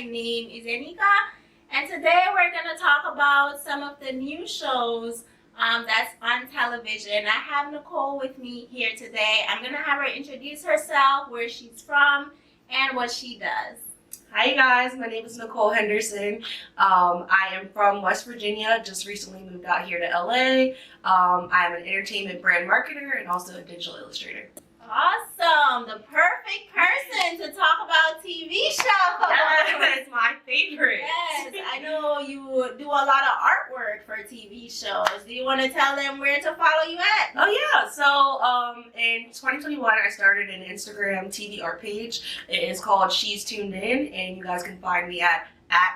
name is Enika, and today we're going to talk about some of the new shows that's on television. I have Nichole with me here today. I'm going to have her introduce herself, where she's from, and what she does. Hi guys, my name is Nichole Henderson. I am from West Virginia, just recently moved out here to LA. I'm an entertainment brand marketer and also a digital illustrator. Awesome! The perfect person to talk about TV shows. Yes, it's my favorite. Yes, I know you do a lot of artwork for TV shows. Do you want to tell them where to follow you at? Oh yeah, so in 2021 I started an Instagram TV art page. It is called She's Tuned In, and you guys can find me at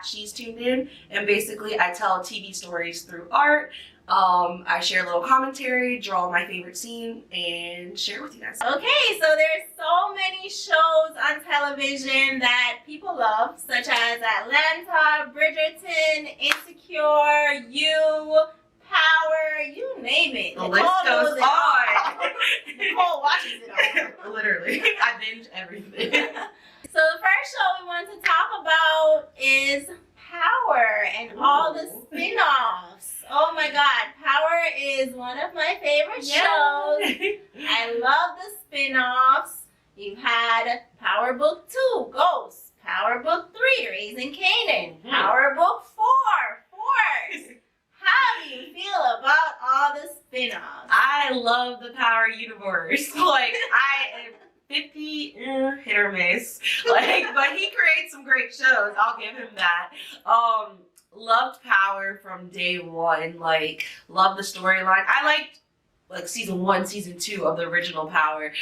She's Tuned In. And basically I tell TV stories through art. I share a little commentary, draw my favorite scene, and share it with you guys. Okay, so there's so many shows on television that people love, such as Atlanta, Bridgerton, Insecure, You, Power, you name it. The list goes on. Nichole watches it all. Literally, I binge everything. So the first show we want to talk about is Power and all the spin-offs. Oh my God, Power is one of my favorite shows. I love the spin-offs. You've had Power Book 2, Ghost, Power Book 3, Raising Kanan, Power Book 4, Force. How do you feel about all the spin-offs? I love the Power universe. Like, I am 50 hit or miss. Like, but he creates some great shows. I'll give him that. Loved Power from day one. Like, loved the storyline. I liked like season 1, season 2 of the original Power.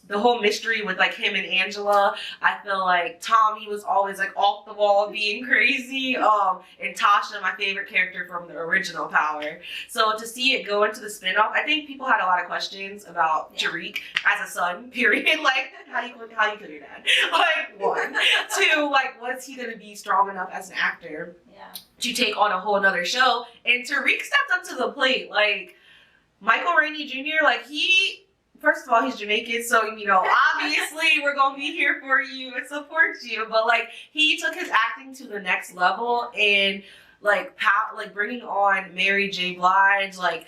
The whole mystery with like him and Angela. I feel like Tommy was always like off the wall being crazy. And Tasha, my favorite character from the original Power. So to see it go into the spinoff, I think people had a lot of questions about Tariq as a son, period. Like, how you kill your dad? Like, 1. 2, like, was he gonna be strong enough as an actor to take on a whole nother show? And Tariq stepped up to the plate. Like, Michael Rainey Jr., like, first of all, he's Jamaican, so, you know, obviously we're going to be here for you and support you. But, like, he took his acting to the next level, and, like, bringing on Mary J. Blige, like,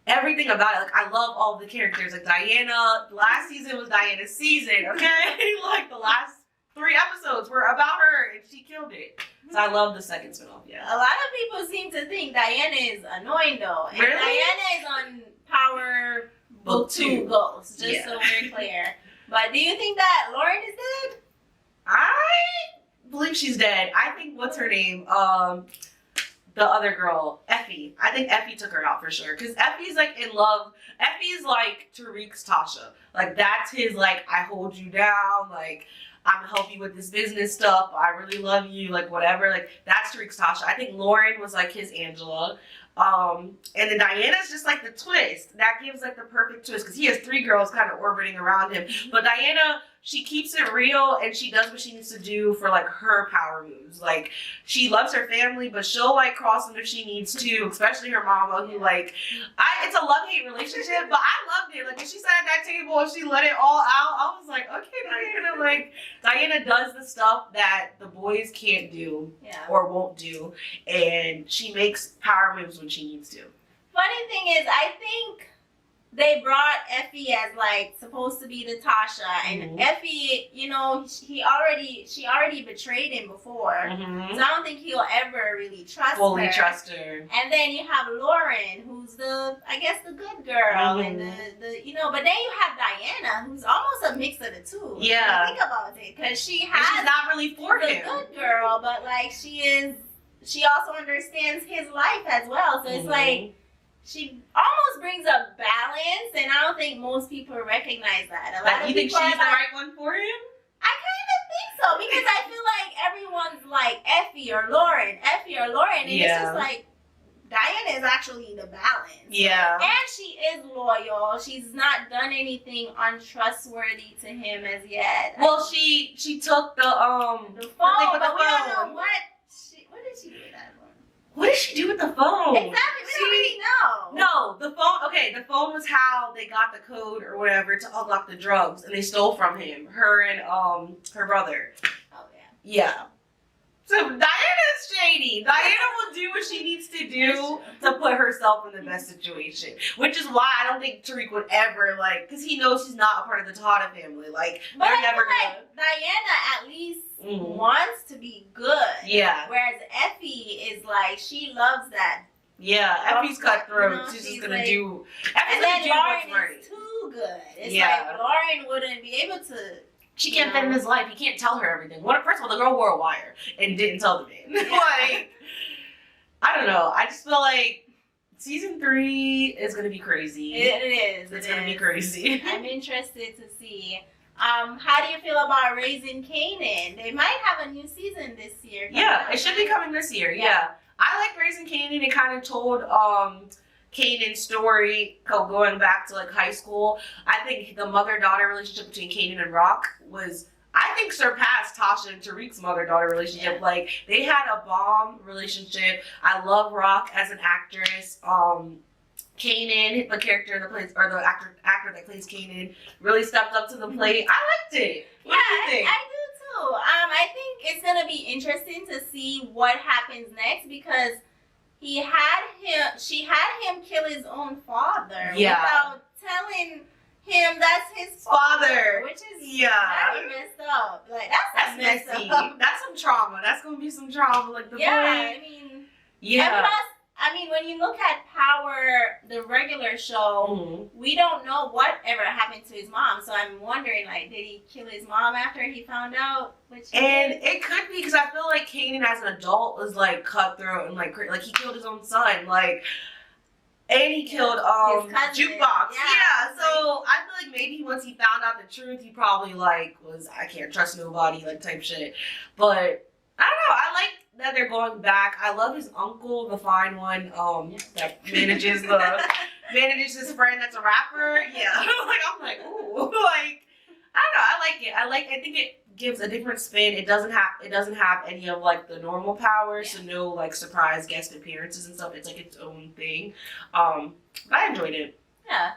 everything about it. Like, I love all the characters. Like, Diana, last season was Diana's season, okay? Like, the last 3 episodes were about her, and she killed it. So I love the second spinoff, yeah. A lot of people seem to think Diana is annoying, though. And really? Diana is on Power Book 2 Ghost, just so we're clear. But do you think that Lauren is dead? I believe she's dead. I think, what's her name? The other girl, Effie. I think Effie took her out for sure. Because Effie's like in love. Effie's like Tariq's Tasha. Like, that's his, like, I hold you down. Like, I'm gonna help you with this business stuff. I really love you. Like, whatever. Like, that's Tariq's Tasha. I think Lauren was like his Angela. And then Diana's just like the twist. That gives like the perfect twist because he has 3 girls kind of orbiting around him. But Diana, she keeps it real and she does what she needs to do for like her power moves. Like, she loves her family, but she'll like cross them if she needs to, especially her mama who like, it's a love-hate relationship, but I loved it. Like, when she sat at that table and she let it all out, I was like, okay, Diana, like, Diana does the stuff that the boys can't do or won't do, and she makes power moves when she needs to. Funny thing is, I think they brought Effie as like supposed to be the Tasha, and Effie, you know, she already betrayed him before, so I don't think he'll ever really fully trust her. And then you have Lauren, who's I guess the good girl, and the you know, but then you have Diana, who's almost a mix of the two. Yeah, think about it, because she's not really for him, the good girl, but like she also understands his life as well. So it's like, she almost brings a balance, and I don't think most people recognize that. A lot of you think people she's the right one for him? I kind of think so, because I feel like everyone's like Effie or Lauren, and it's just like Diana is actually the balance. Yeah. And she is loyal. She's not done anything untrustworthy to him as yet. Well, she took the phone, but we don't know what did she do with that phone? What did she do with the phone? Exactly, we don't really know. No, the phone, okay, the phone was how they got the code or whatever to unlock the drugs, and they stole from him, her and her brother. Oh, yeah. Yeah. So Diana's shady. Diana will do what she needs to do to put herself in the best situation. Which is why I don't think Tariq would ever, like, because he knows she's not a part of the Tejada family. Like, but they're I never feel gonna. like Diana at least wants to be good. Yeah. Whereas Effie is like, she loves that. Yeah, Effie's cutthroat. You know, she's just she's gonna like, do. And Effie's then gonna do Lauren what's right. is too good. It's Yeah. like Lauren wouldn't be able to. She can't fit in his life. He can't tell her everything. First of all, the girl wore a wire and didn't tell the man. Yeah. Like, I don't know. I just feel like season 3 is gonna be crazy. It is. It's gonna be crazy. I'm interested to see. How do you feel about Raising Kanan? They might have a new season this year. Yeah, it should be coming this year. Yeah. I like Raising Kanan. It kind of told Kanan's story going back to like high school. I think the mother-daughter relationship between Kanan and Rock was, I think, surpassed Tasha and Tariq's mother-daughter relationship. Yeah. Like, they had a bomb relationship. I love Rock as an actress. Kanan, the character that plays, or the actor that plays Kanan, really stepped up to the plate. I liked it. What do you think? I do too. I think it's gonna be interesting to see what happens next because she had him kill his own father without telling him that's his father, which is very messed up. Like that's messy. Up. That's some trauma. That's gonna be some trauma. Like the boy. I mean, yeah. And plus, I mean, when you look at Power, the regular show, we don't know whatever happened to his mom. So I'm wondering, like, did he kill his mom after he found out? It could be because I feel like Kanan as an adult was like cutthroat and like he killed his own son, like, and he killed Jukebox. Yeah. So I feel like maybe once he found out the truth, he probably like was I can't trust nobody like type shit. But I don't know. I like that they're going back. I love his uncle, the fine one, that manages his friend that's a rapper. Yeah. I'm like, ooh. Like, I don't know, I like it. I think it gives a different spin. It doesn't have any of like the normal powers, so no like surprise guest appearances and stuff. It's like its own thing. But I enjoyed it. Yeah.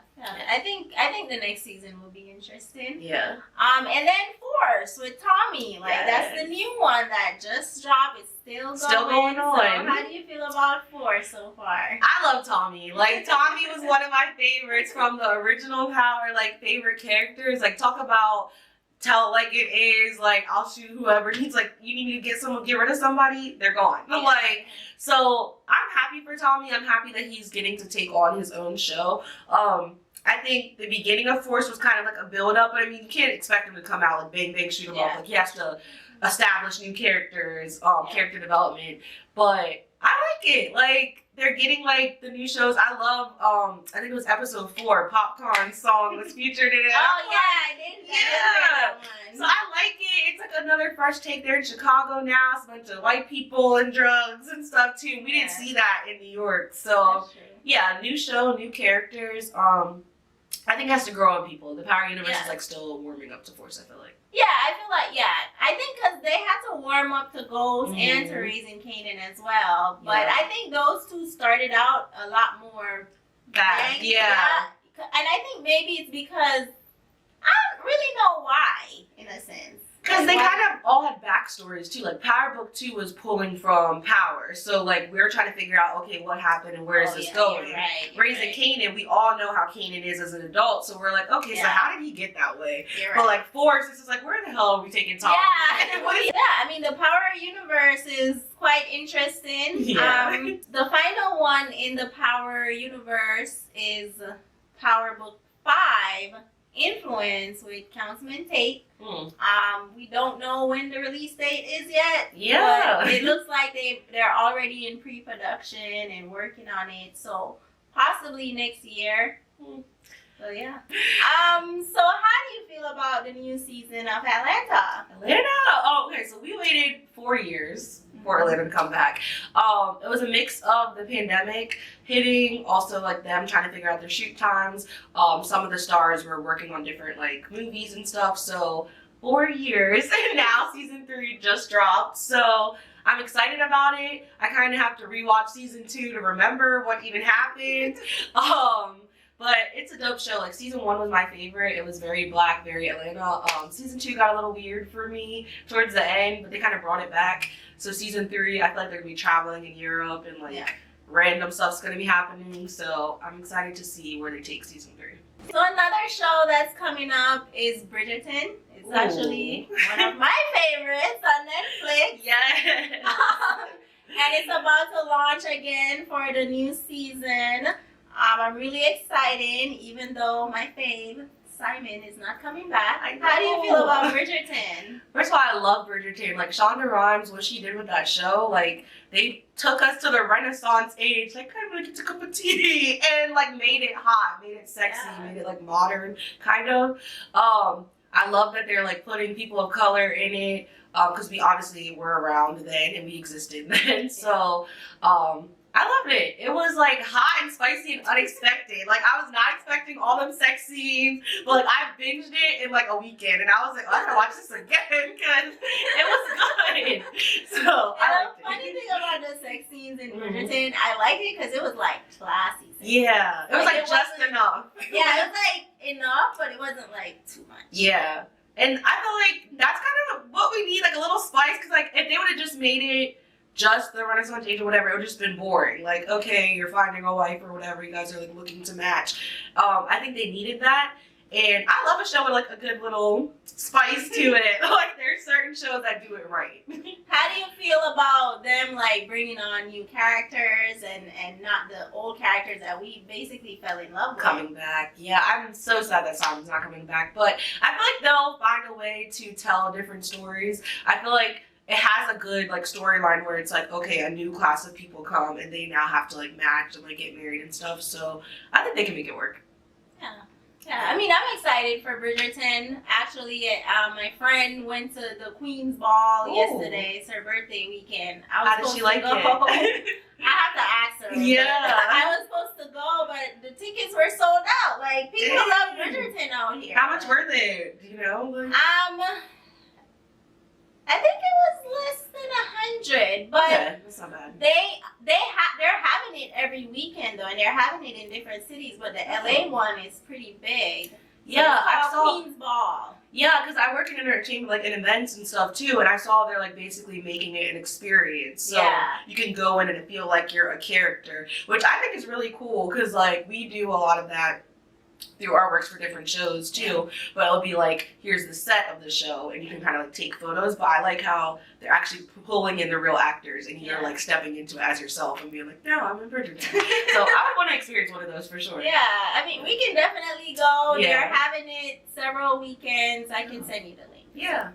I think the next season will be interesting. Yeah. And then Force with Tommy. Like that's the new one that just dropped. It's still going on. So how do you feel about Force so far? I love Tommy. Like Tommy was one of my favorites from the original Power, like favorite characters. Like talk about tell it like it is, like I'll shoot whoever. He's like, you need me to get rid of somebody, they're gone. Yeah. Like, so I'm happy for Tommy. I'm happy that he's getting to take on his own show. I think the beginning of Force was kind of like a build up, but I mean you can't expect him to come out like bang bang shoot him up. Like he has to establish new characters, character development. But I like it. Like they're getting like the new shows. I love I think it was episode 4, Popcorn's song was featured in it. Oh yeah, I did. Yeah. So I like it. It's like another fresh take. They're in Chicago now. It's a bunch of white people and drugs and stuff too. We didn't see that in New York. So yeah, new show, new characters. I think it has to grow on people. The Power Universe is like still warming up to Force, I feel like. Yeah, I feel like, I think because they had to warm up to Ghost and to Raising Kanan as well. But I think those two started out a lot more bad. Yeah. And I think maybe it's because I don't really know why, in a sense. Because they kind of all had backstories too. Like Power Book 2 was pulling from Power. So like we were trying to figure out, okay, what happened and where is this going? Raising Kanan, we all know how Kanan is as an adult. So we're like, okay, so how did he get that way? But like Force, it's just like, where the hell are we taking Tommy? I mean, the Power Universe is quite interesting. Yeah. The final one in the Power Universe is Power Book 5. Influence with Councilman Tate. We don't know when the release date is yet. Yeah. But it looks like they're already in pre-production and working on it. So possibly next year. So yeah. So how do you feel about the new season of Atlanta? Oh, okay. So we waited 4 years for Atlanta to come back. It was a mix of the pandemic hitting, also like them trying to figure out their shoot times. Some of the stars were working on different like movies and stuff. So 4 years, and now season 3 just dropped. So I'm excited about it. I kind of have to rewatch season 2 to remember what even happened. But it's a dope show. Like season 1 was my favorite. It was very black, very Atlanta. Season 2 got a little weird for me towards the end, but they kind of brought it back. So season 3, I feel like they're gonna be traveling in Europe and like random stuff's gonna be happening. So I'm excited to see where they take season 3. So another show that's coming up is Bridgerton. It's actually one of my favorites on Netflix. Yes. And it's about to launch again for the new season. I'm really excited, even though my fave, Simon, is not coming back. How do you feel about Bridgerton? First of all, I love Bridgerton. Like, Shonda Rhimes, what she did with that show, like, they took us to the Renaissance age, like, kind of like, it's a cup of tea, and, like, made it hot, made it sexy, made it, like, modern, kind of. I love that they're, like, putting people of color in it, because we obviously were around then, and we existed then, so, I loved it. It was like hot and spicy and unexpected. Like, I was not expecting all them sex scenes, but like I binged it in like a weekend, and I was like, oh, I gotta watch this again because it was good. So I liked it. The funny thing about the sex scenes in Bridgerton, I liked it because it was like classy. Yeah, it was like just enough. Yeah, it was like enough, but it wasn't like too much. Yeah, and I feel like that's kind of what we need, like a little spice. Because like if they would have just made it just the Renaissance age or whatever, it would just been boring. Like, okay, you're finding a wife or whatever, you guys are like looking to match. I think they needed that. And I love a show with like a good little spice to it. Like, there's certain shows that do it right. How do you feel about them like bringing on new characters and not the old characters that we basically fell in love with? Coming back. Yeah, I'm so sad that Simon's not coming back. But I feel like they'll find a way to tell different stories. I feel like it has a good like storyline where it's like, okay, a new class of people come and they now have to like match and like get married and stuff. So I think they can make it work. Yeah, I mean, I'm excited for Bridgerton. Actually, my friend went to the Queen's Ball yesterday. It's her birthday weekend. How did she like it? I have to ask her. Yeah. I was supposed to go, but the tickets were sold out. Like, people love Bridgerton out here. How much were they? Do you know? Like... I think it was less than 100, but that's not bad. They're having it every weekend though, and they're having it in different cities. But the LA one is pretty big. Yeah, I saw Queen's Ball. Yeah, because I work in entertainment, like in events and stuff too, and I saw they're like basically making it an experience. So you can go in and feel like you're a character, which I think is really cool because like we do a lot of that through artworks for different shows too, but it'll be like, here's the set of the show and you can kind of like take photos, but I like how they're actually pulling in the real actors and you're like stepping into it as yourself and being like, no, I'm in Bridgerton. So I would want to experience one of those for sure. Yeah, I mean, we can definitely go. They're having it several weekends. I can send you the link. Yeah.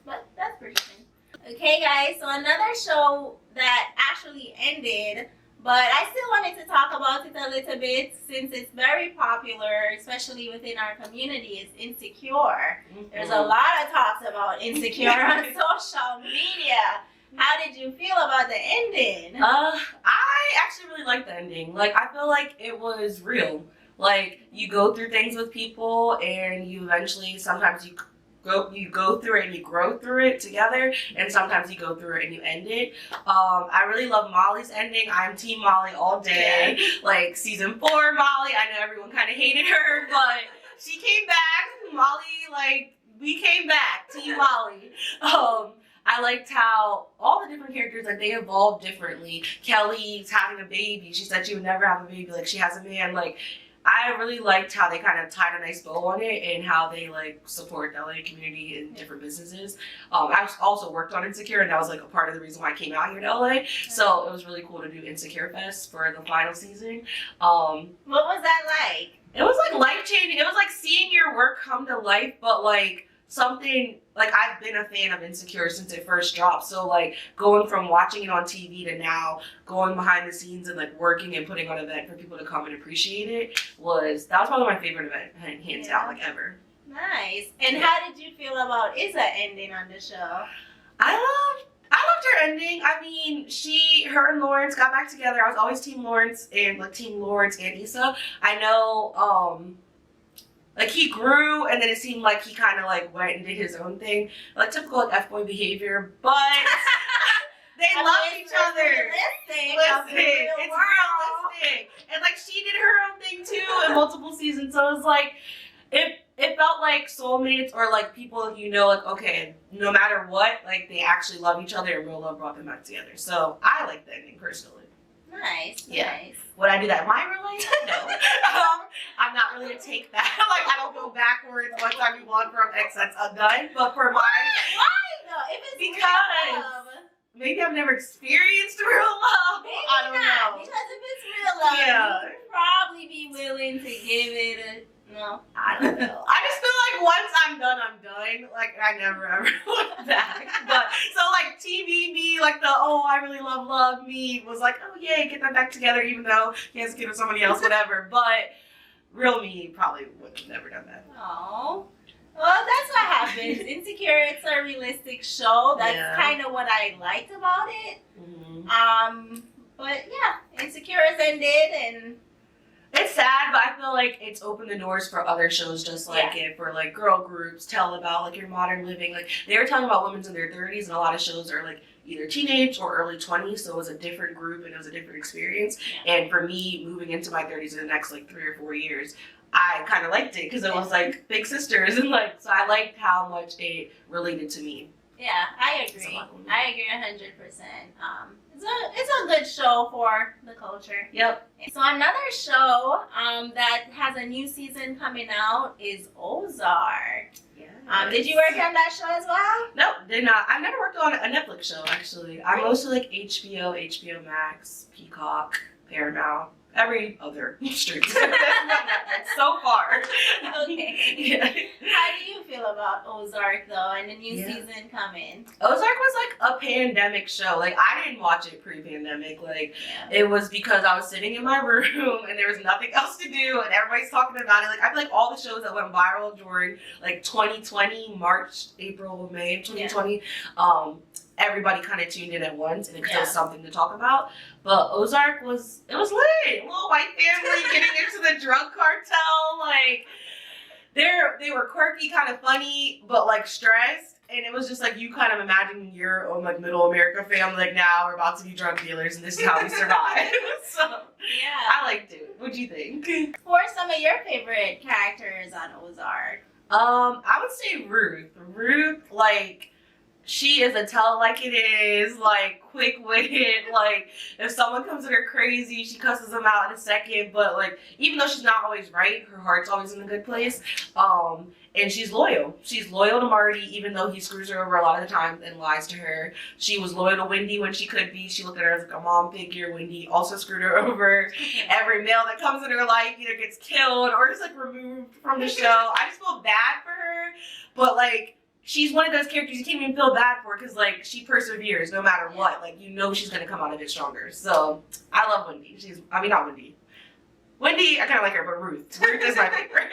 But that's Bridgerton. Okay guys, so another show that actually ended, but I still wanted to talk about it a little bit since it's very popular, especially within our community, is Insecure. There's a lot of talks about Insecure on social media. How did you feel about the ending? I actually really liked the ending. Like, I feel like it was real. Like, you go through things with people and you eventually, sometimes you go through it and you grow through it together, and sometimes you go through it and you end it. I really love Molly's ending. I'm Team Molly all day. Like season 4 Molly, I know everyone kind of hated her, but she came back. Molly, like, we came back. Team Molly. I liked how all the different characters, like, they evolved differently. Kelly's having a baby. She said she would never have a baby. Like, she has a man. Like, I really liked how they kind of tied a nice bow on it and how they like support the LA community and different businesses. I also worked on Insecure, and that was like a part of the reason why I came out here to LA. So it was really cool to do Insecure Fest for the final season. What was that like? It was like life-changing. It was like seeing your work come to life, but like something, like, I've been a fan of Insecure since it first dropped. So like going from watching it on TV to now going behind the scenes and like working and putting on an event for people to come and appreciate it that was probably my favorite event, hands down, like ever. Nice. And how did you feel about Issa ending on the show? I loved her ending. I mean, her and Lawrence got back together. I was always Team Lawrence and like Team Lawrence and Issa. I know like he grew, and then it seemed like he kind of like went and did his own thing, like typical like F-boy behavior. But they love each other. Listen, it's realistic, and like she did her own thing too in multiple seasons. So it was like, it felt like soulmates or like people you know, like, okay, no matter what, like they actually love each other and real love brought them back together. So I like the ending personally. Nice. Would I do that in my real life? No. I'm not really gonna take that. Like I don't go backwards once I move on from X, that's done. But for Why though? If it's because real love. maybe I've never experienced real love. Maybe I don't know. Because if it's real love, Yeah. you'd probably be willing to give it a no. I don't know. I just feel like once I'm done, I'm done. Like I never ever look back. But so like TV me, like the I really love me was like, oh yay, get them back together, even though he has a kid with somebody else, whatever. But real me probably would have never done that. Oh. Well, that's what happens. Insecure, it's a realistic show. That's kind of what I liked about it. Mm-hmm. But yeah, Insecure has ended, and it's sad, but I feel like it's opened the doors for other shows just like it, for like girl groups, tell about like your modern living. Like they were telling about women's in their 30s, and a lot of shows are like either teenage or early 20s, so it was a different group and it was a different experience. And for me, moving into my 30s in the next like 3 or 4 years, I kind of liked it because it was like big sisters, and like so I liked how much it related to me. Yeah, I agree. I agree 100%. It's a good show for the culture. Yep. So another show that has a new season coming out is Ozark. Yeah. Did you work on that show as well? No, did not. I've never worked on a Netflix show actually. I'm mostly like HBO, HBO Max, Peacock, Paramount. Every other stream. So far. Okay. Yeah. How do you feel about Ozark though, and the new season coming? Ozark was like a pandemic show. Like I didn't watch it pre-pandemic. Like it was because I was sitting in my room and there was nothing else to do and everybody's talking about it. Like I feel like all the shows that went viral during like 2020, March, April, May 2020, everybody kind of tuned in at once and because there was something to talk about. But Ozark it was lit. Little white family getting into the drug cartel. Like they were quirky, kind of funny, but like stressed. And it was just like you kind of imagining your own like middle America family. Like now we're about to be drug dealers and this is how we survive. So I liked it. What'd you think? Who are some of your favorite characters on Ozark? I would say Ruth. Ruth, like. She is a tell like it is, like quick-witted, like if someone comes at her crazy, she cusses them out in a second, but like even though she's not always right, her heart's always in a good place. And she's loyal. She's loyal to Marty even though he screws her over a lot of the time and lies to her. She was loyal to Wendy when she could be. She looked at her as like a mom figure. Wendy also screwed her over. Every male that comes in her life either gets killed or is like removed from the show. I just feel bad for her, but like she's one of those characters you can't even feel bad for because, like, she perseveres no matter what. Like, you know she's going to come out of it stronger. So, I love Wendy. Not Wendy. Wendy, I kind of like her, but Ruth. Ruth is my favorite.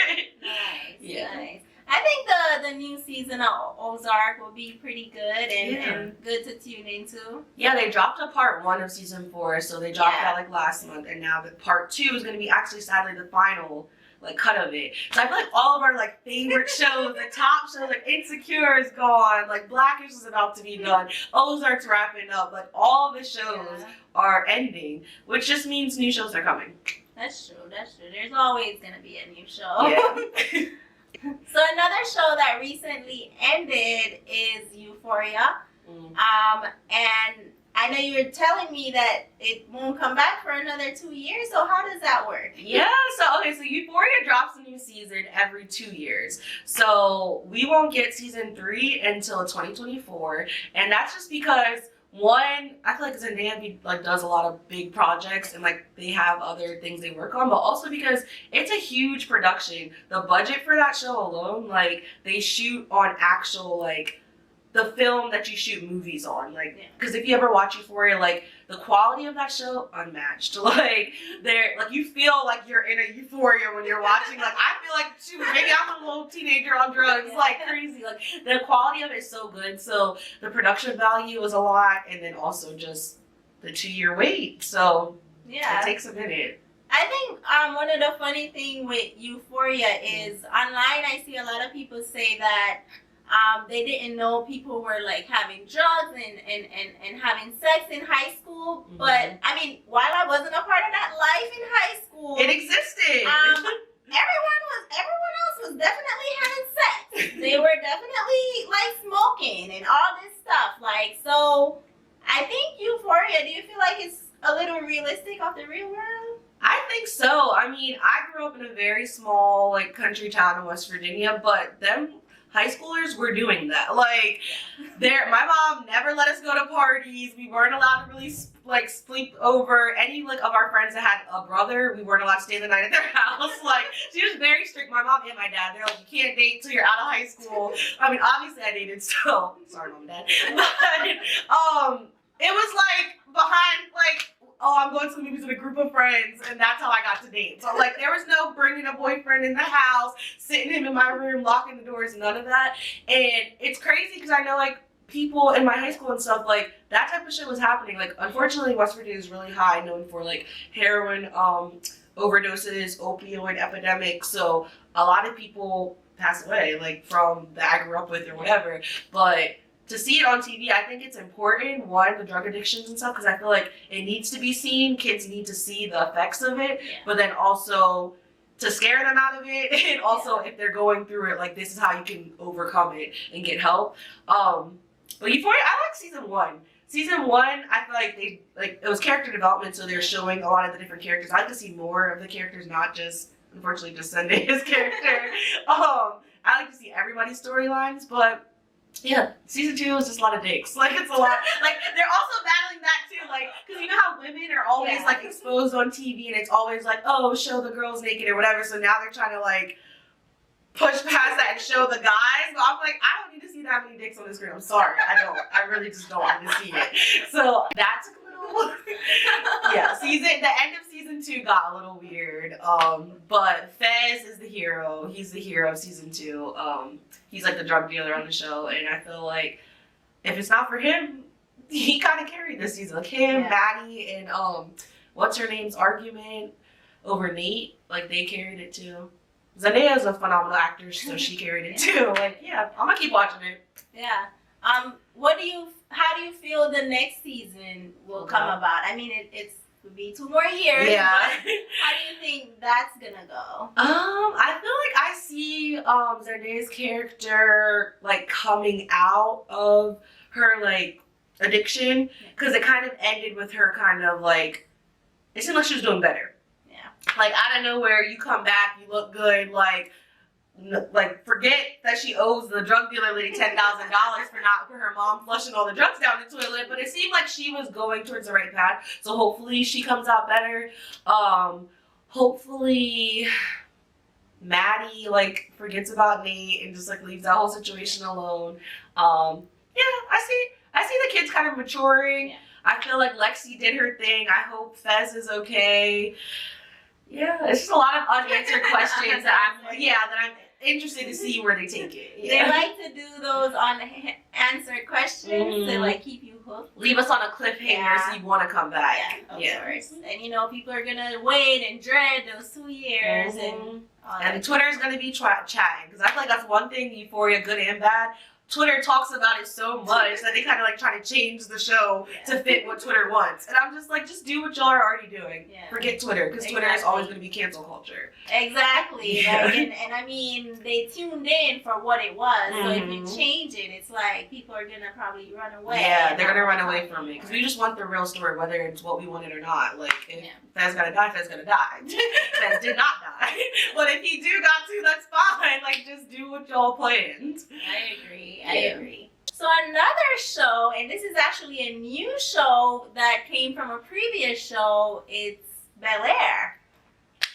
Nice. I think the new season of Ozark will be pretty good and good to tune into. Yeah, they dropped a part 1 of season 4, so they dropped that, like, last month. And now the part 2 is going to be actually, sadly, the final like cut of it. So I feel like all of our like favorite shows, the top shows, like Insecure is gone, like Blackish is about to be done, Ozark's wrapping up, like all the shows are ending, which just means new shows are coming. That's true. There's always gonna be a new show. Yeah. So another show that recently ended is Euphoria. And I know you were telling me that it won't come back for another 2 years, so how does that work? Yeah, so Euphoria drops a new season every 2 years. So we won't get season 3 until 2024, and that's just because one, I feel like Zendaya like does a lot of big projects and like they have other things they work on, but also because it's a huge production. The budget for that show alone, like they shoot on actual like the film that you shoot movies on, like, because if you ever watch Euphoria, like, the quality of that show, unmatched. Like, you feel like you're in a Euphoria when you're watching. Like, I feel like, shoot, maybe I'm a little teenager on drugs, like, crazy. Like, the quality of it is so good. So, the production value is a lot, and then also just the 2-year wait. So, it takes a minute. I think one of the funny things with Euphoria is, online I see a lot of people say that they didn't know people were like having drugs and having sex in high school. But I mean, while I wasn't a part of that life in high school, it existed. Everyone else was definitely I think Euphoria, do you feel like it's a little realistic of the real world? I think so. I mean, I grew up in a very small, like, country town in West Virginia, but them high schoolers were doing that. Like, my mom never let us go to parties. We weren't allowed to really, like, sleep over. Any, like, of our friends that had a brother, we weren't allowed to stay the night at their house. Like, she was very strict. My mom and my dad, they're like, you can't date till you're out of high school. I mean, obviously I dated, so sorry, mom and dad. But, it was, like, behind, like, oh, I'm going to the movies with a group of friends, and that's how I got to date. So, like, there was no bringing a boyfriend in the house, sitting him in my room, locking the doors, none of that. And it's crazy because I know, like, people in my high school and stuff, like, that type of shit was happening. Like, unfortunately, West Virginia is really high, known for, like, heroin overdoses, opioid epidemic. So, a lot of people pass away, like, from that I grew up with or whatever. But to see it on TV, I think it's important, one, the drug addictions and stuff, because I feel like it needs to be seen. Kids need to see the effects of it, but then also to scare them out of it, and also if they're going through it, like, this is how you can overcome it and get help. But Euphoria, I like season 1. Season 1, I feel like it was character development, so they're showing a lot of the different characters. I like to see more of the characters, not just, unfortunately, just Zenday's character. I like to see everybody's storylines, but yeah, season 2 is just a lot of dicks. Like, it's a lot. Like, they're also battling that too. Like, because you know how women are always like exposed on TV, and it's always like, oh, show the girls naked or whatever. So now they're trying to like push past that and show the guys. But I'm like, I don't need to see that many dicks on the screen. I'm sorry, I don't. I really just don't want to see it. So that took a little. Yeah, the end of season 2 got a little weird. But Fez is the hero. He's the hero of season 2. He's like the drug dealer on the show, and I feel like if it's not for him, he kind of carried this season. Like him, Maddie, and what's her name's argument over Nate, like they carried it too. Zendaya is a phenomenal actor, so she carried it too. Like, yeah, I'm gonna keep watching it. Yeah. How do you feel the next season will come about? I mean, it's would be 2 more years. Yeah. But how do you think that's gonna go? I feel like I see Zendaya's character like coming out of her like addiction, because it kind of ended with her kind of like, it seemed like she was doing better. Yeah. Like out of nowhere, you come back, you look good, like forget that she owes the drug dealer lady $10,000 for her mom flushing all the drugs down the toilet, but it seemed like she was going towards the right path. So hopefully she comes out better. Hopefully Maddie like forgets about Nate and just like leaves that whole situation alone. I see the kids kind of maturing. Yeah. I feel like Lexi did her thing. I hope Fez is okay. Yeah, it's just a lot of unanswered questions that I'm interested to see where they take it. Yeah. They like to do those unanswered questions to like keep you hooked. Leave us on a cliffhanger so you want to come back. Yeah, of course. And you know, people are gonna wait and dread those 2 years and Twitter is gonna be chatting, because I feel like that's one thing Euphoria, good and bad. Twitter talks about it so much that they kind of like try to change the show to fit what Twitter wants. And I'm just like, just do what y'all are already doing. Yeah. Forget Twitter, because Twitter is always going to be cancel culture. Exactly. Yeah. Like, and I mean, they tuned in for what it was. So if you change it, it's like people are going to probably run away. Yeah, they're going to run away from it. Because we just want the real story, whether it's what we wanted or not. Like, if Fez got to die, Fez got to die. Fez did not die. But if he do got to, that's fine. Like, just do what y'all planned. I agree. I agree. So another show, and this is actually a new show that came from a previous show, it's Bel-Air.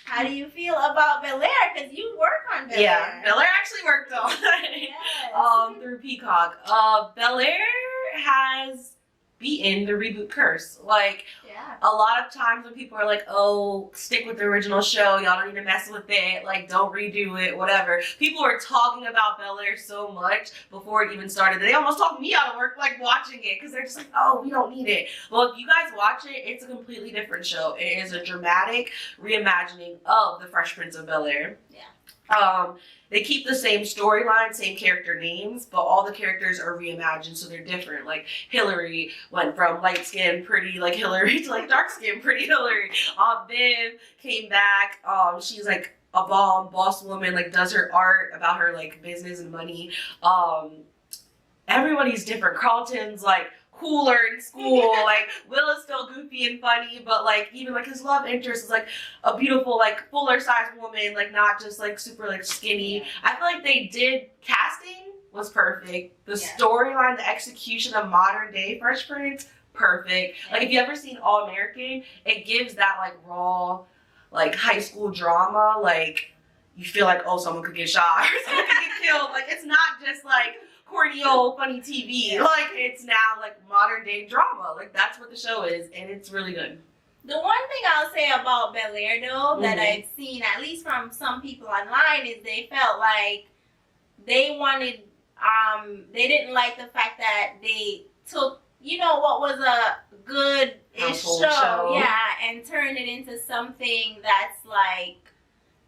How do you feel about Bel-Air? Because you work on Bel-Air. Yeah, Bel-Air actually worked on it through Peacock. Bel-Air has beaten the reboot curse. Like, a lot of times when people are like, oh, stick with the original show, y'all don't need to mess with it, like, don't redo it, whatever. People were talking about Bel-Air so much before it even started that they almost talked me out of work, like, watching it, because they're just like, oh, we don't need it. Well, if you guys watch it, it's a completely different show. It is a dramatic reimagining of the Fresh Prince of Bel-Air. Yeah. They keep the same storyline, same character names, but all the characters are reimagined, so they're different. Like, Hillary went from light-skinned, pretty, like, Hillary to, like, dark-skinned, pretty Hillary. Viv came back. She's, like, a boss woman, like, does her art about her, like, business and money. Everybody's different. Carlton's, like, cooler in school. Like Will is still goofy and funny, but like even like his love interest is like a beautiful like fuller sized woman, like not just like super like skinny. I feel like they did casting was perfect. The storyline, the execution of modern day Fresh Prince, perfect. Like if you ever seen All American, it gives that like raw like high school drama. Like you feel like, oh, someone could get shot or someone could get killed. Like it's not just like corny old funny TV. Like it's now like modern day drama. Like that's what the show is, and it's really good. The one thing I'll say about Bel-Air though that I've seen, at least from some people online, is they felt like they wanted, they didn't like the fact that they took, you know, what was a good-ish show, and turned it into something that's like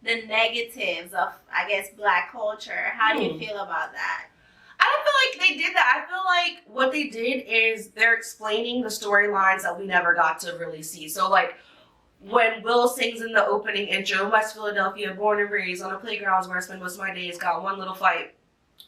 the negatives of, I guess, Black culture. How do you feel about that? I don't feel like they did that. I feel like what they did is they're explaining the storylines that we never got to really see. So like when Will sings in the opening intro, West Philadelphia, born and raised on a playground is where I spend most of my days, got one little fight.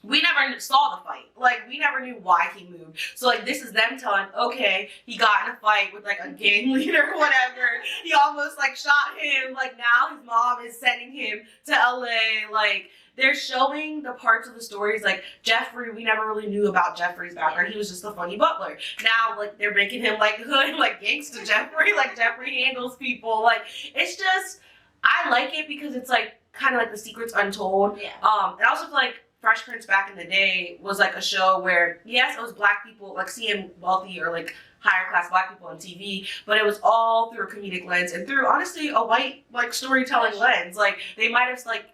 We never saw the fight. Like, we never knew why he moved. So, like, this is them telling, okay, he got in a fight with, like, a gang leader or whatever. He almost, like, shot him. Like, now his mom is sending him to L.A. Like, they're showing the parts of the stories. Like, Jeffrey, we never really knew about Jeffrey's background. He was just a funny butler. Now, like, they're making him, like, hood, like, gangsta Jeffrey. Like, Jeffrey handles people. Like, it's just, I like it because it's, like, kind of like The Secret's Untold. And I also feel like Fresh Prince back in the day was like a show where, yes, it was Black people, like seeing wealthy or like higher class Black people on TV, but it was all through a comedic lens and through, honestly, a white like storytelling lens. Like they might have like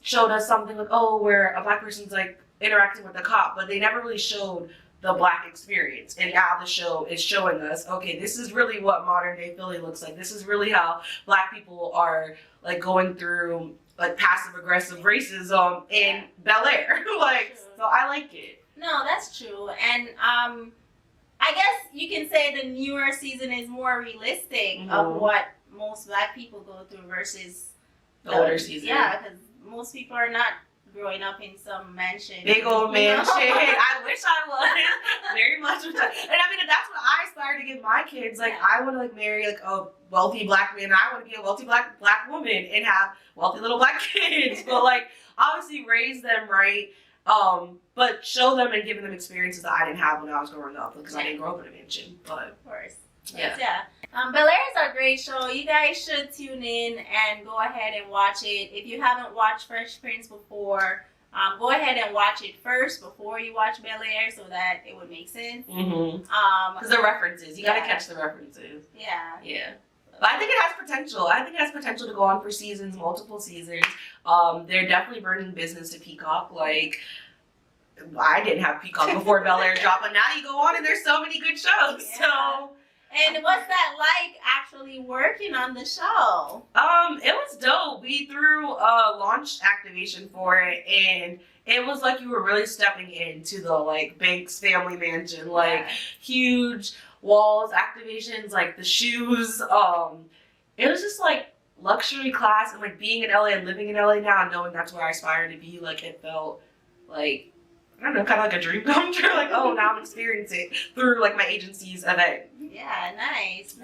showed us something like, oh, where a Black person's like interacting with a cop, but they never really showed the Black experience. And now the show is showing us, okay, this is really what modern day Philly looks like. This is really how Black people are like going through like passive aggressive racism in Bel-Air. Like, so I like it. No, that's true. And I guess you can say the newer season is more realistic of what most Black people go through versus the older season. Yeah, because most people are not growing up in some mansion. Big old mansion. I wish I was. Very much. And I mean, that's what I aspire to give my kids. Like, I want to like marry like a wealthy Black man. I want to be a wealthy black woman and have wealthy little Black kids. But like, obviously raise them right. But show them and give them experiences that I didn't have when I was growing up because I didn't grow up in a mansion. But of course. Yeah. Bel-Air is a great show. You guys should tune in and go ahead and watch it. If you haven't watched Fresh Prince before, go ahead and watch it first before you watch Bel-Air so that it would make sense. Because the references, you gotta catch the references. Yeah. But I think it has potential. I think it has potential to go on for seasons, multiple seasons. They're definitely bringing business to Peacock. Like, I didn't have Peacock before Bel-Air dropped, but now you go on and there's so many good shows. So. And what's that like actually working on the show? It was dope. We threw a launch activation for it, and it was like you were really stepping into the like Banks family mansion, like huge walls, activations, like the shoes. It was just like luxury class, and like being in LA and living in LA now, and knowing that's where I aspire to be. Like it felt like, I don't know, kind of like a dream come true. Like, oh, now I'm experiencing it through like my agency's event. Yeah, nice.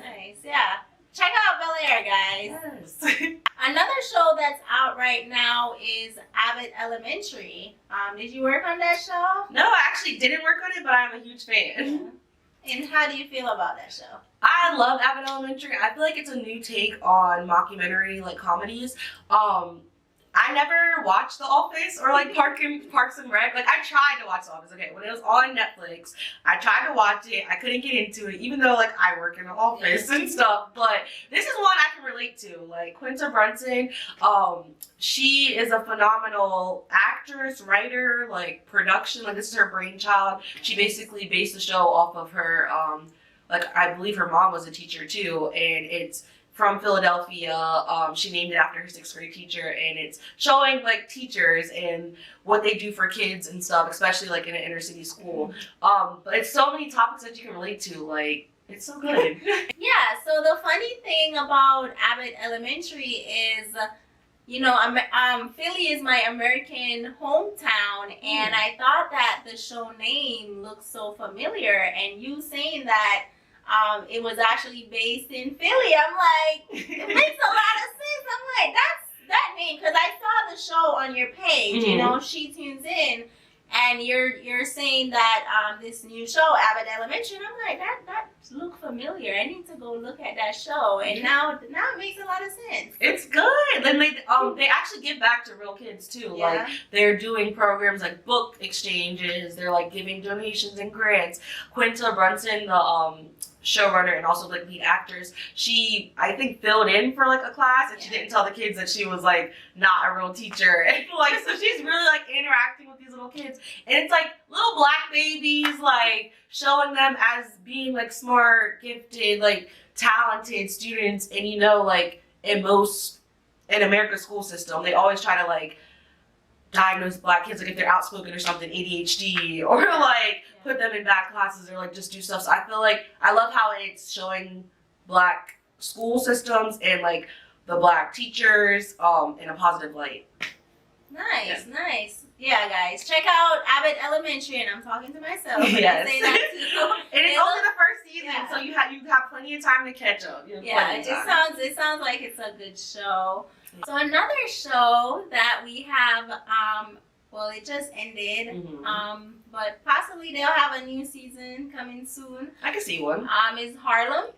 Yeah. Check out Bel-Air, guys. Yes. Another show that's out right now is Abbott Elementary. Did you work on that show? No, I actually didn't work on it, but I'm a huge fan. And how do you feel about that show? I love Abbott Elementary. I feel like it's a new take on mockumentary like comedies. I never watched The Office or like Parks and Rec. Like I tried to watch The Office. Okay, when it was on Netflix, I tried to watch it. I couldn't get into it, even though like I work in the office and stuff. But this is one I can relate to. Like Quinta Brunson, she is a phenomenal actress, writer, like production. Like this is her brainchild. She basically based the show off of her. Like I believe her mom was a teacher too, and it's from Philadelphia. She named it after her 6th grade teacher, and it's showing like teachers and what they do for kids and stuff, especially like in an inner city school. But it's so many topics that you can relate to. Like it's so good. Yeah. So the funny thing about Abbott Elementary is Philly is my American hometown, and I thought that the show name looked so familiar. And you saying that it was actually based in Philly, I'm like, it makes a lot of sense. I'm like, that's that name, because I saw the show on your page. She tunes in. And you're saying that this new show, Abbott Elementary, and I'm like, that look familiar. I need to go look at that show. And now it makes a lot of sense. It's good. And they actually give back to real kids too. Yeah. Like they're doing programs like book exchanges. They're like giving donations and grants. Quinta Brunson, the showrunner and also like lead actors, she I think filled in for like a class, and she didn't tell the kids that she was like not a real teacher, and like so she's really like interacting with these little kids, and it's like little black babies, like showing them as being like smart, gifted, like talented students. And like in America's school system, they always try to like diagnose black kids, like if they're outspoken or something, ADHD, or like put them in bad classes, or like just do stuff. So I feel like I love how it's showing black school systems and like the black teachers in a positive light. Nice. Yeah, guys, check out Abbott Elementary, and I'm talking to myself. Yes. I say that too. And it's only the first season, so you have plenty of time to catch up. It sounds like it's a good show. So another show that we have, it just ended, but possibly they'll have a new season coming soon. I can see one. Is Harlem,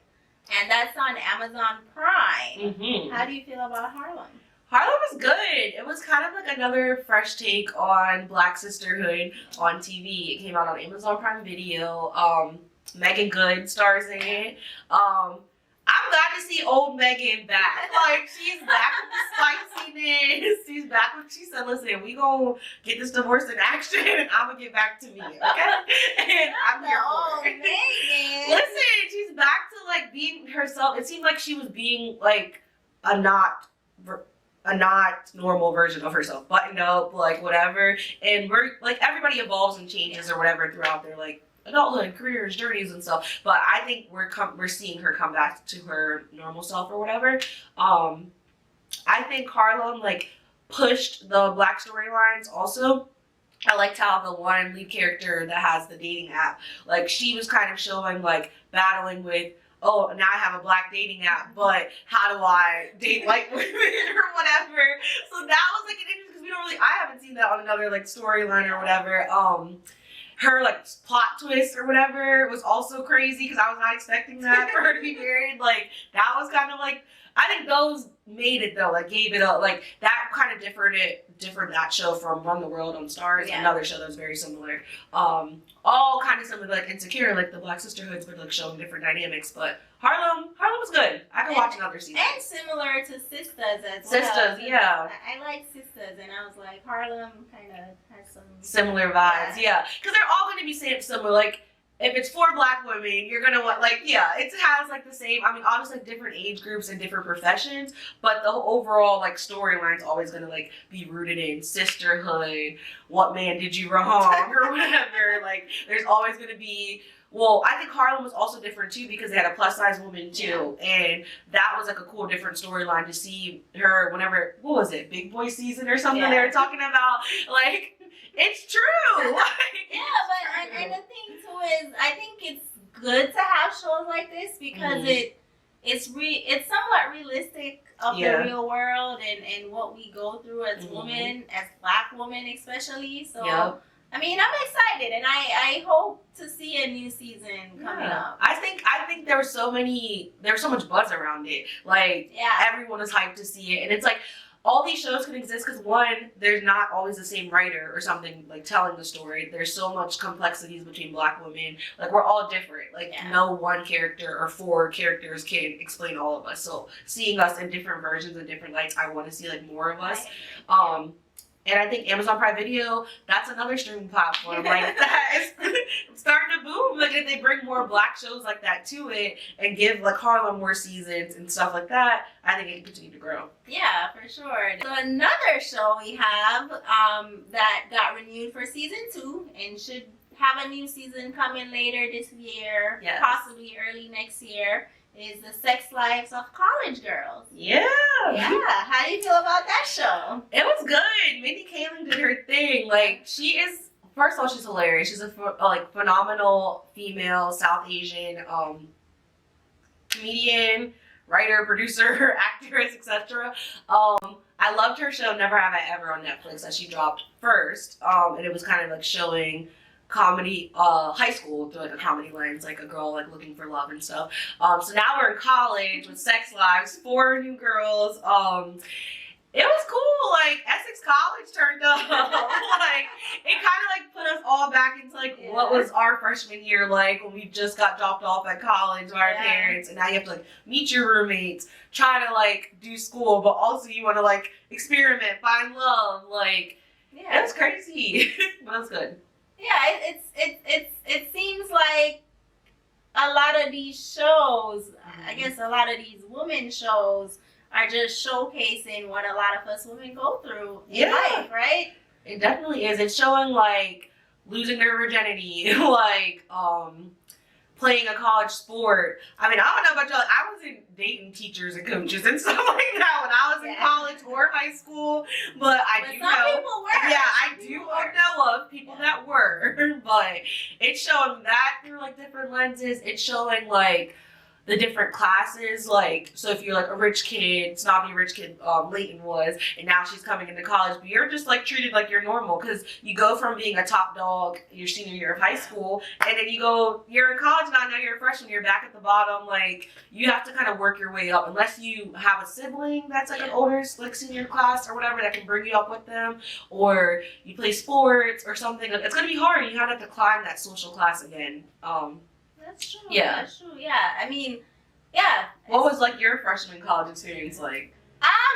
and that's on Amazon Prime. Mm-hmm. How do you feel about Harlem? Harlem was good. It was kind of like another fresh take on Black sisterhood on TV. It came out on Amazon Prime Video. Megan Good stars in it. I'm glad to see old Megan back. Like, she's back with the spiciness. She's back with, she said, listen, we gonna get this divorce in action, and I'm gonna get back to me, okay? And I'm here for it. Megan. Listen, she's back to, like, being herself. It seemed like she was being, like, a not normal version of herself, buttoned up, like, whatever. And we're, like, everybody evolves and changes or whatever throughout their, like, adulthood, careers, journeys, and stuff. But I think we're seeing her come back to her normal self or whatever. I think Harlem like pushed the Black storylines also. I liked how the one lead character that has the dating app, like she was kind of showing like battling with, oh, now I have a Black dating app, but how do I date white women or whatever? So that was like an interesting, because I haven't seen that on another like storyline or whatever. Her like plot twist or whatever was also crazy, because I was not expecting that for her to be married. Like that was kind of like, I think those made it though, like gave it up, like that kind of differed that show from Run the World on Stars, another show that was very similar. All kind of similar, like Insecure, like the Black sisterhoods, but like showing different dynamics. But Harlem was good. I could watch another season. And similar to Sisters as well. Sisters, yeah. I like Sisters, and I was like, Harlem kind of has some similar vibes, yeah. Because they're all going to be similar. Like, if it's for Black women, you're going to want, like, it has, like, the same, I mean, obviously, different age groups and different professions, but the overall, like, storyline's always going to, like, be rooted in sisterhood, what man did you wrong, or whatever. Like, there's always going to be, well, I think Harlem was also different, too, because they had a plus-size woman, too, and that was, like, a cool, different storyline to see her whenever, what was it, Big Boy season or something they were talking about, like, it's true. And the thing too is, I think it's good to have shows like this because it's somewhat realistic of the real world and what we go through as women, as Black women especially. So I mean, I'm excited, and I hope to see a new season coming up. I think there was so much buzz around it. Like everyone was hyped to see it, and it's like, all these shows can exist because, one, there's not always the same writer or something, like, telling the story. There's so much complexities between Black women. Like, we're all different. Like, no one character or four characters can explain all of us. So, seeing us in different versions and different lights, I want to see, like, more of us. And I think Amazon Prime Video, that's another streaming platform like that. It's starting to boom. Like, if they bring more Black shows like that to it and give, like, Harlem more seasons and stuff like that, I think it can continue to grow. Yeah, for sure. So another show we have that got renewed for season 2 and should have a new season coming later this year, possibly early next year, is The Sex Lives of College Girls. Yeah. Yeah. How do you feel about that show? It was good. Mindy Kaling did her thing. Like, she is, first of all, she's hilarious. She's a phenomenal female South Asian comedian, writer, producer, actress, etc. I loved her show Never Have I Ever on Netflix that she dropped first. And it was kind of like showing comedy, high school through like a comedy lens, like a girl like looking for love and stuff. So now we're in college with Sex Lives, 4 new girls. It was cool. Like, Essex College turned up. Like, it kind of like put us all back into like what was our freshman year like when we just got dropped off at college by our parents, and now you have to like meet your roommates, try to like do school, but also you want to like experiment, find love. Like, it was crazy, but it was good. Yeah, it seems like a lot of these shows, I guess a lot of these women shows are just showcasing what a lot of us women go through in life, right? It definitely is. It's showing like losing their virginity, like playing a college sport. I mean, I don't know about y'all. I wasn't dating teachers and coaches and stuff like that when I was in college or high school, but I do know. Some people were. Yeah, I do know of people that were, but it's showing that through like different lenses. It's showing like the different classes, like, so if you're like a rich kid, snobby rich kid, Leighton was, and now she's coming into college, but you're just like treated like you're normal, because you go from being a top dog your senior year of high school, and then you're in college now you're a freshman, you're back at the bottom. Like, you have to kind of work your way up, unless you have a sibling that's like an older, like senior class or whatever that can bring you up with them, or you play sports or something. It's gonna be hard. You kind of have to climb that social class again. That's true. Yeah. That's true. Yeah. I mean, yeah. What was like your freshman college experience like?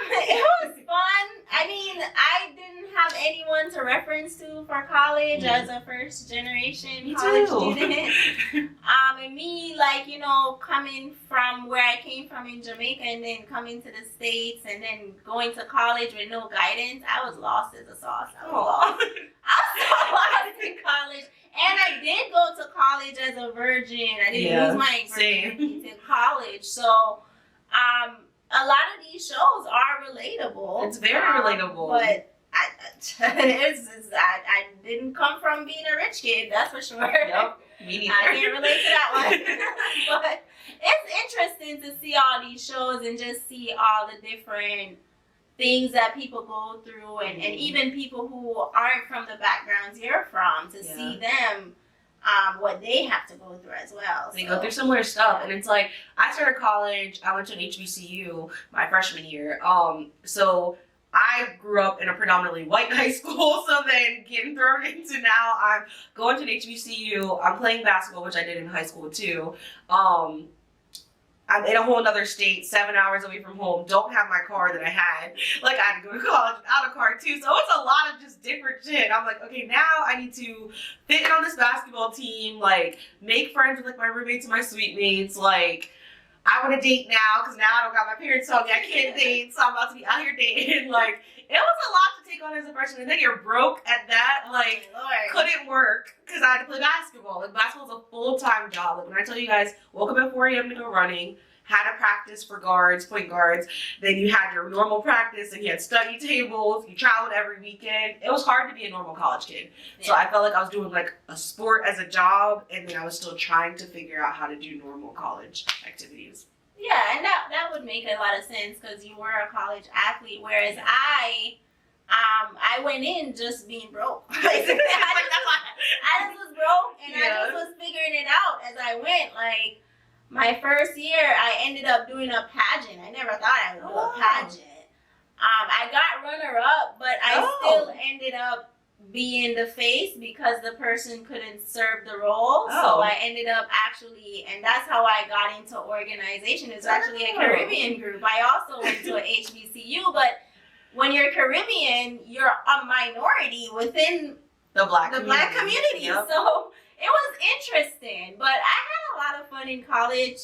It was fun. I mean, I didn't have anyone to reference to for college as a first generation college student. And me, like, you know, coming from where I came from in Jamaica and then coming to the States and then going to college with no guidance, I was lost as a sauce. I was so lost in college. And I did go to college as a virgin. I didn't lose my virginity in college. So, a lot of these shows are relatable. It's very relatable. But I didn't come from being a rich kid, that's for sure. Yep, me neither. I can't relate to that one. But it's interesting to see all these shows and just see all the different things that people go through, and even people who aren't from the backgrounds you're from, to see them, what they have to go through as well. They go through similar stuff, and it's like, I started college, I went to an HBCU my freshman year, so I grew up in a predominantly white high school, so then getting thrown into now, I'm going to an HBCU, I'm playing basketball, which I did in high school too, I'm in a whole other state, 7 hours away from home, don't have my car that I had. Like, I had to go to college without a car too. So it's a lot of just different shit. I'm like, okay, now I need to fit in on this basketball team, like, make friends with like my roommates and my suite mates. Like, I want to date now because now I don't got my parents telling me I can't date, so I'm about to be out here dating. Like, it was a lot to take on as a freshman. And then you're broke at that. Like, couldn't work because I had to play basketball. Like, basketball's a full-time job. Like, when I tell you guys, woke up at 4 a.m. to go running, had to practice for guards, point guards. Then you had your normal practice, and you had study tables. You traveled every weekend. It was hard to be a normal college kid. Yeah. So I felt like I was doing like a sport as a job, and then I was still trying to figure out how to do normal college activities. Yeah, and that would make a lot of sense because you were a college athlete, whereas I went in just being broke. Basically, I just was broke, and I just was figuring it out as I went. Like, my first year, I ended up doing a pageant. I never thought I would do a pageant. I got runner-up, but I still ended up being the face because the person couldn't serve the role. So I ended up actually, and that's how I got into organization. It's actually a Caribbean group. I also went to a HBCU, but when you're Caribbean, you're a minority within the black community. Yep. So it was interesting, but I had a lot of fun in college.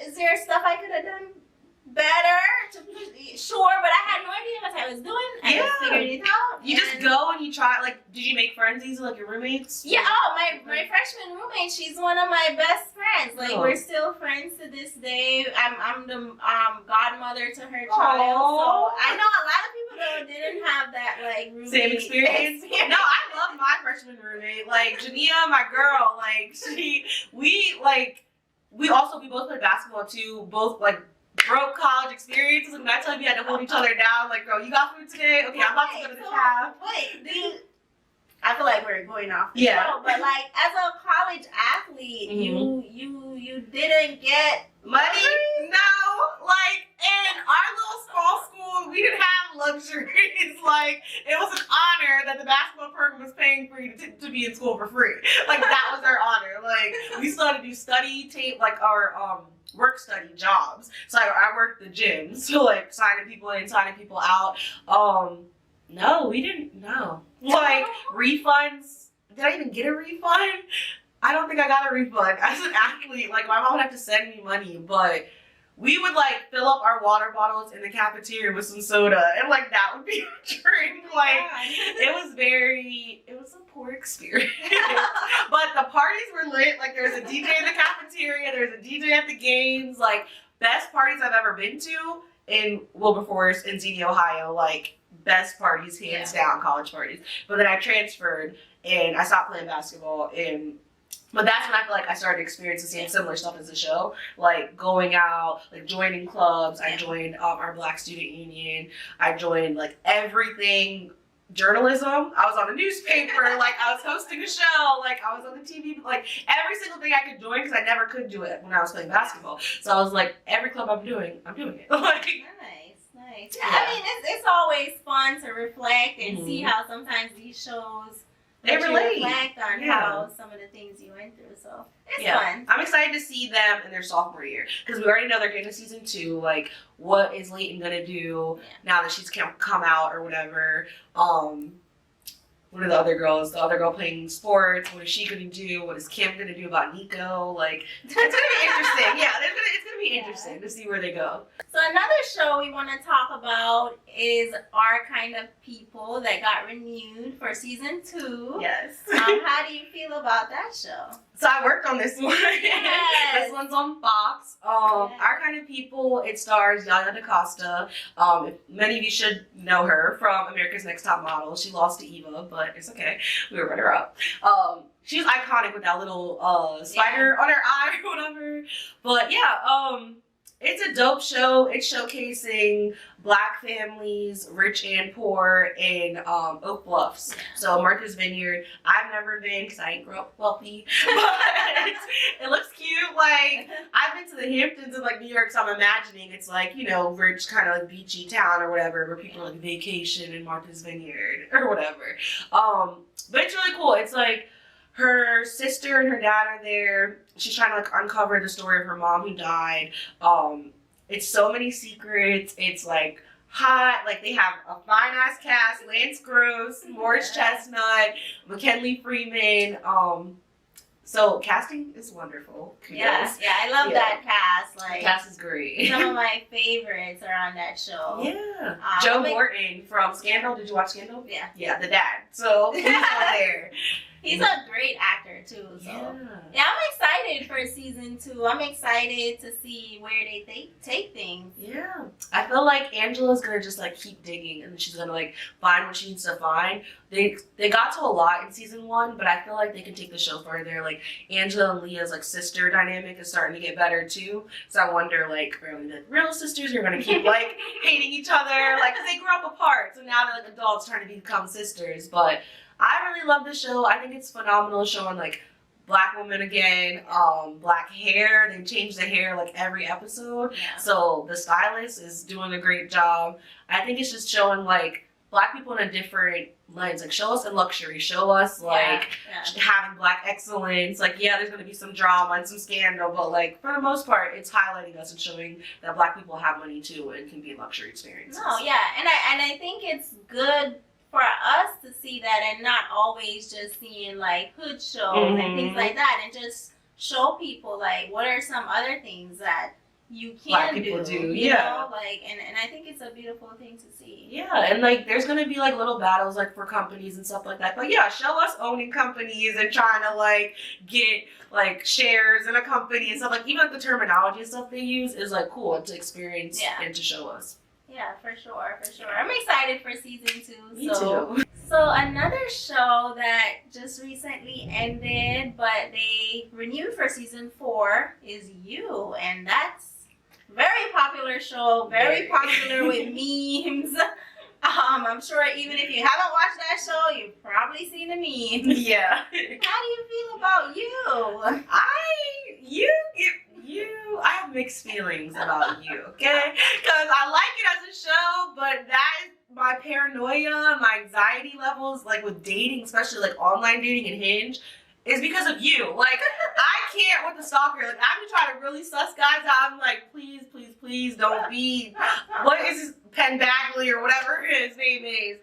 Is there stuff I could have done better to sure, but I had no idea what I was doing. I just figured it out. You just go and you try. Like, did you make friends easily, like your roommates? Yeah. Oh, my freshman roommate. She's one of my best friends. Like we're still friends to this day. I'm the godmother to her child. So I know a lot of people though didn't have that like roommate same experience. No, I love my freshman roommate. Like Jania, my girl. Like we both played basketball too. Both like broke college experiences. And I tell you, we had to hold each other down. Like, girl, you got food today? Okay, I'm about to go to the cab. I feel like we're going off the show, but like as a college athlete, you didn't get money? No, like in our little small school, we didn't have luxuries. Like it was an honor that the basketball program was paying for you to be in school for free. Like that was our honor. Like we still had to do study tape, like our work study jobs. So I worked the gym, so like signing people in, signing people out. No, we didn't. No. Like, refunds. Did I even get a refund? I don't think I got a refund. As an athlete, like, my mom would have to send me money, but we would, like, fill up our water bottles in the cafeteria with some soda, and, like, that would be our drink. Like, it was a poor experience. But the parties were lit. Like, there's a DJ in the cafeteria, there's a DJ at the games. Like, best parties I've ever been to in Wilberforce in Xenia, Ohio. Like, best parties, hands down, college parties. But then I transferred and I stopped playing basketball, but that's when I feel like I started experiencing seeing similar stuff as a show, like going out, like joining clubs. I joined our Black Student Union. I joined like everything. Journalism. I was on the newspaper. Like I was hosting a show. Like I was on the TV. Like every single thing I could join because I never could do it when I was playing basketball. So I was like, every club I'm doing it. Like. Nice. Yeah. I mean, it's always fun to reflect and see how sometimes these shows reflect on how some of the things you went through. So it's fun. I'm excited to see them in their sophomore year because we already know they're getting to season 2. Like, what is Leighton gonna do now that she's come out or whatever? What are the other girls? The other girl playing sports. What is she gonna do? What is Kim gonna do about Nico? Like, it's gonna be interesting. Yeah, it's gonna be interesting to see where they go. So another show we want to talk about is Our Kind of People that got renewed for season 2. Yes. How do you feel about that show? So I worked on this one. Yes. This one's on Fox. Our Kind of People, it stars Yaya DaCosta. Many of you should know her from America's Next Top Model. She lost to Eva, but it's okay. We were runner up. She was iconic with that little spider on her eye or whatever. But yeah, it's a dope show. It's showcasing Black families, rich and poor, in Oak Bluffs. So Martha's Vineyard. I've never been because I ain't grow up wealthy, but it looks cute. Like I've been to the Hamptons in like New York, so I'm imagining it's like, you know, rich kind of like beachy town or whatever, where people like vacation in Martha's Vineyard or whatever. But it's really cool. It's like her sister and her dad are there. She's trying to like uncover the story of her mom who died. It's so many secrets. It's like hot. Like they have a fine ass cast. Lance Gross, Morris Chestnut, McKinley Freeman. So casting is wonderful. Kudos. Yeah, I love that cast. Like the cast is great. Some of my favorites are on that show. Yeah. Joe Morton from Scandal. Did you watch Scandal? Yeah. Yeah, the dad. So he's on there. He's a great actor too. So yeah, I'm excited for season 2. I'm excited to see where they take things. Yeah. I feel like Angela's gonna just like keep digging and she's gonna like find what she needs to find. They got to a lot in season 1, but I feel like they can take the show further. Like Angela and Leah's like sister dynamic is starting to get better too. So I wonder like, are they like real sisters who are gonna keep like hating each other? Like, cause they grew up apart, so now they're like adults trying to become sisters. But I really love the show. I think it's phenomenal, showing like Black women again, Black hair. They change the hair like every episode. Yeah. So the stylist is doing a great job. I think it's just showing like Black people in a different lens. Like show us in luxury. Show us like having Black excellence. Like there's gonna be some drama and some scandal, but like for the most part, it's highlighting us and showing that Black people have money too and can be luxury experiences. No, yeah, and I think it's good for us to see that and not always just seeing like hood shows and things like that, and just show people like what are some other things that you Black can people do. do, You yeah. know? Like, and I think it's a beautiful thing to see. Yeah, and like there's gonna be like little battles like for companies and stuff like that. But yeah, show us owning companies and trying to like get like shares in a company and stuff. Like even like the terminology and stuff they use is like cool to experience and to show us. Yeah, for sure, for sure. I'm excited for season 2. Me too. So another show that just recently ended, but they renewed for season 4 is You, and that's very popular show, very popular with memes. I'm sure even if you haven't watched that show, you've probably seen the memes. Yeah. How do you feel about You? I have mixed feelings about You, okay? Because I like it as a show, but that is my paranoia, my anxiety levels, like with dating, especially like online dating and Hinge, is because of You. Like, I can't with the stalker. Like, I'm just trying to really suss guys out. I'm like, please don't be, what is his, Penn Bagley or whatever his name is.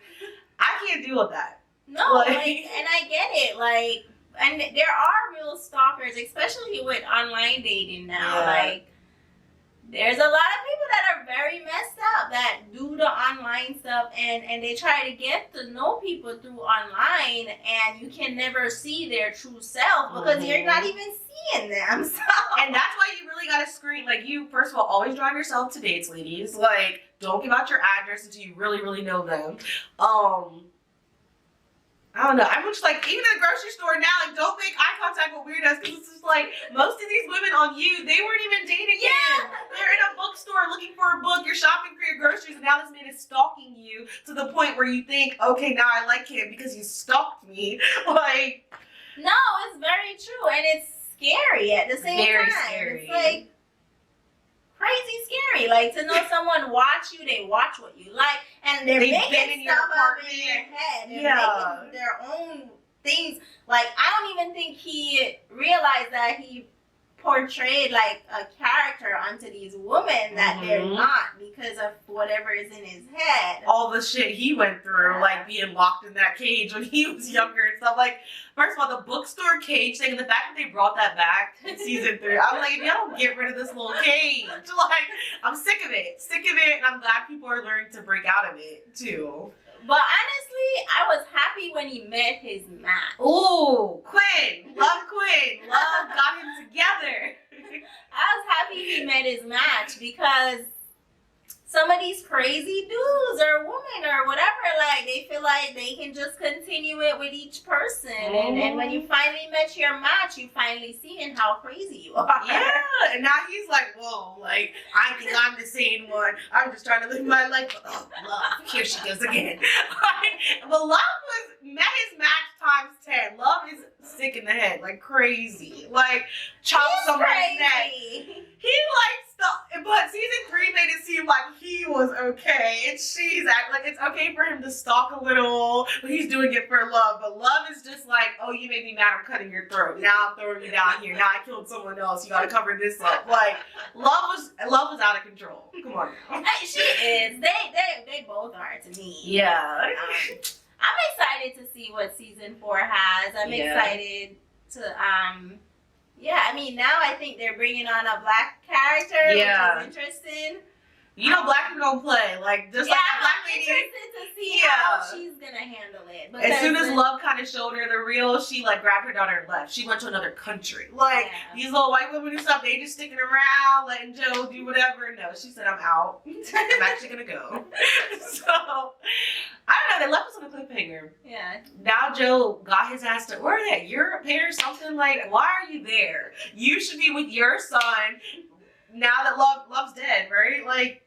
I can't deal with that. No, like, and I get it, like, and there are real stalkers, especially with online dating now. Yeah. Like, there's a lot of people that are very messed up that do the online stuff, and they try to get to know people through online, and you can never see their true self because you're not even seeing them. So. And that's why you really gotta screen. Like, you first of all always drive yourself to dates, ladies. Like, don't give out your address until you really know them. I don't know. I'm just like, even in the grocery store now, like, don't make eye contact with weirdos, because it's just like, most of these women on You, they weren't even dating yet. They're in a bookstore looking for a book, you're shopping for your groceries, and now this man is stalking you to the point where you think, okay, now I like him because he stalked me. Like, no, it's very true, and it's scary at the same time. Very scary. It's like crazy scary. Like, to know someone watch you, they watch what you like, and they're making stuff up in your head. They're making their own things. Like, I don't even think he realized that he portrayed like a character onto these women that they're not, because of whatever is in his head. All the shit he went through, like being locked in that cage when he was younger and stuff. Like, first of all, the bookstore cage thing, and the fact that they brought that back in season 3, I'm like, if y'all don't get rid of this little cage, like, I'm sick of it, and I'm glad people are learning to break out of it too. But honestly, I was happy when he met his match. Ooh, Quinn. Love Quinn. Love got him together. I was happy he met his match, because some of these crazy dudes or women or whatever, like, they feel like they can just continue it with each person. And when you finally met your match, you finally seeing how crazy you are. Yeah, and now he's like, whoa, like, I think I'm the sane one. I'm just trying to live my life. Oh, Love, here she goes again. But Love met his match times 10. Love is sick in the head, like crazy. Like, chop someone's neck. He like stuff, but season 3 made it seem like he was okay, and she's acting like it's okay for him to stalk a little, but he's doing it for Love. But Love is just like, oh, you made me mad, I'm cutting your throat. Now I'm throwing you down here. Now I killed someone else. You gotta cover this up. Like, Love was out of control. Come on now. She is. They both are to me. Yeah. I'm excited to see what season 4 has. I'm excited to I mean, now I think they're bringing on a black character, which is interesting. You know, black people don't play. Like, just like that black lady. I'm interested to see how she's gonna handle it. As soon as Love kind of showed her the real, she like grabbed her daughter and left. She went to another country. Like, these little white women and stuff, they just sticking around, letting Joe do whatever. No, she said, I'm out. I'm actually gonna go. So, I don't know, they left us on a cliffhanger. Yeah. Now Joe got his ass to, where are they at? Europe here or something? Like, why are you there? You should be with your son. Now that Love's dead, right? Like,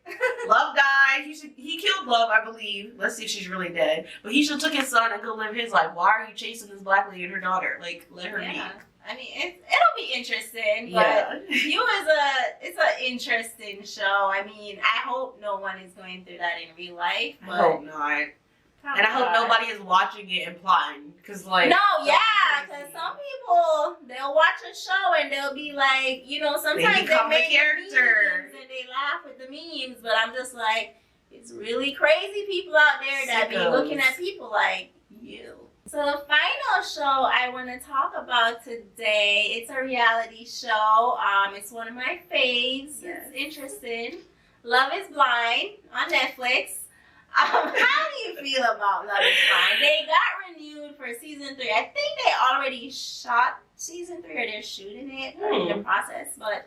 Love died. He killed Love, I believe. Let's see if she's really dead. But he should have took his son and go live his life. Why are you chasing this black lady and her daughter? Like, let her be. I mean, it'll be interesting. But it's an interesting show. I mean, I hope no one is going through that in real life. But I hope not. And I hope nobody is watching it and plotting, because like because some people, they'll watch a show and they'll be like, you know, sometimes they make characters and they laugh with the memes, but I'm just like, it's really crazy people out there that be looking at people like you. So the final show I want to talk about today, it's a reality show. It's one of my faves. Yes. It's interesting. Love is Blind on Netflix. How do you feel about Love is Blind? They got renewed for season 3. I think they already shot season 3 or they're shooting it or in the process, but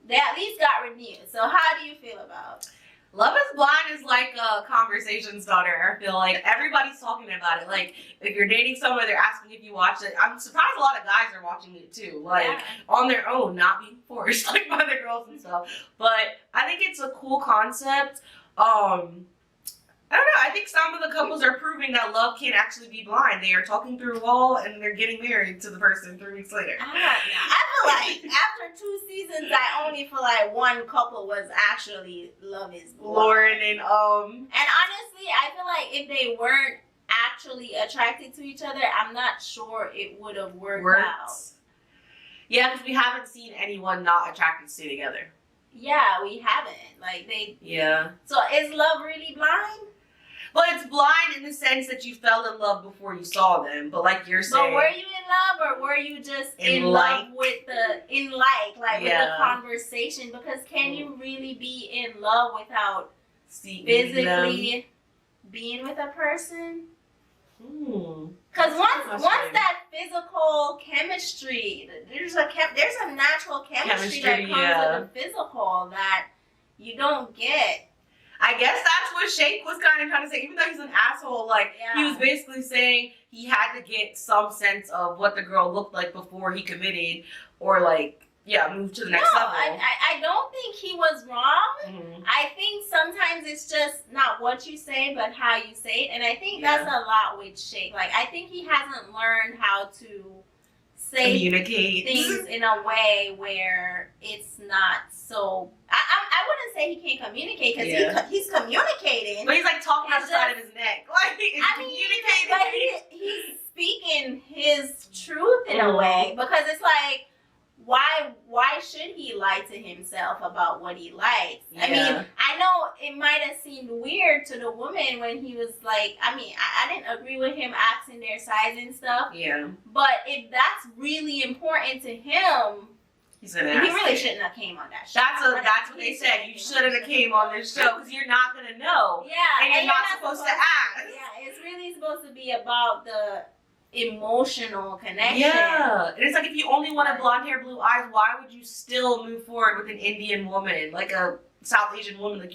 they at least got renewed. So how do you feel about it? Love is Blind is like a conversation starter. I feel like everybody's talking about it. Like, if you're dating someone, they're asking if you watch it. I'm surprised a lot of guys are watching it too. Like, on their own, not being forced, like, by their girls and stuff. But I think it's a cool concept. I don't know. I think some of the couples are proving that love can actually be blind. They are talking through a wall and they're getting married to the person 3 weeks later. I feel like after 2 seasons, I only feel like one couple was actually Love is Blind. Lauren and And honestly, I feel like if they weren't actually attracted to each other, I'm not sure it would have worked out. Yeah, because we haven't seen anyone not attracted to stay together. Yeah, we haven't. Like they. Yeah. So is love really blind? But it's blind in the sense that you fell in love before you saw them. But like you're saying. But were you in love or were you just in love with the with the conversation? Because can you really be in love without physically being with a person? Because once that physical chemistry, there's a natural chemistry that comes with the physical that you don't get. I guess that's what Shake was kind of trying to say. Even though he's an asshole, like, he was basically saying he had to get some sense of what the girl looked like before he committed or, like, move to the next level. I don't think he was wrong. I think sometimes it's just not what you say, but how you say it. And I think that's a lot with Shake. Like, I think he hasn't learned how to say things in a way where it's not so. I wouldn't say he can't communicate because he's communicating. But he's like talking out the side of his neck. Like he's communicating. But he's speaking his truth in a way because it's like, why should he lie to himself about what he likes? I mean, I know it might have seemed weird to the woman when he was like, I didn't agree with him asking their size and stuff. Yeah. But if that's really important to him, he really shouldn't have came on that show. That's what they said. You shouldn't have came on this show because you're not gonna know. Yeah. And you're not supposed to ask. Yeah, it's really supposed to be about the emotional connection. Yeah. And it's like if you only wanted blonde hair, blue eyes, why would you still move forward with an Indian woman, like a South Asian woman, like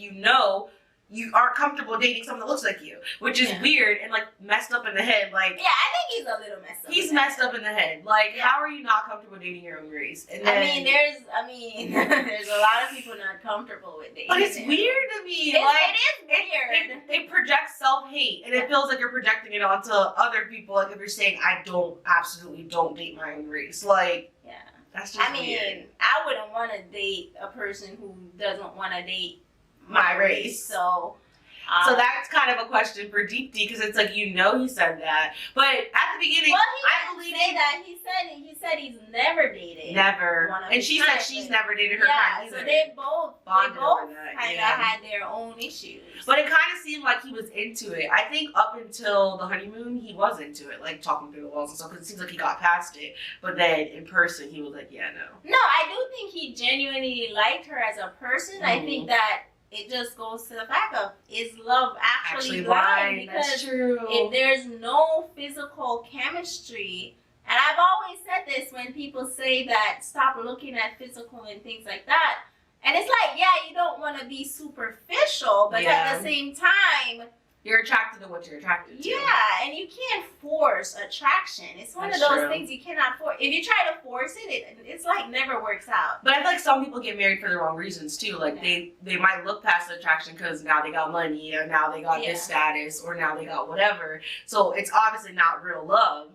you aren't comfortable dating someone that looks like you, which is weird and like messed up in the head. Like I think he's a little messed up. He's messed up in the head. Like how are you not comfortable dating your own race? And then, there's a lot of people not comfortable with dating. But it's weird to me. It is weird. It projects self-hate and it feels like you're projecting it onto other people. Like if you're saying I absolutely don't date my own race. Like that's just weird. I wouldn't want to date a person who doesn't want to date my race. So that's kind of a question for Deep D because it's like he said that, but at the beginning, I believe that he said he's never dated. And she said she's never dated her kind either. So they both kind of had their own issues. But it kind of seemed like he was into it. I think up until the honeymoon, he was into it, like talking through the walls and stuff. Because it seems like he got past it. But then in person, he was like, no. No, I do think he genuinely liked her as a person. I think that. It just goes to the fact of, is love actually blind? Because that's true. If there's no physical chemistry, and I've always said this when people say that stop looking at physical and things like that, and it's like, you don't want to be superficial, but at the same time, you're attracted to what you're attracted to. Yeah, and you can't force attraction. It's one of those things you cannot force. If you try to force it, it's like never works out. But I feel like some people get married for the wrong reasons too. Like they might look past the attraction because now they got money, or now they got this status, or now they got whatever. So it's obviously not real love.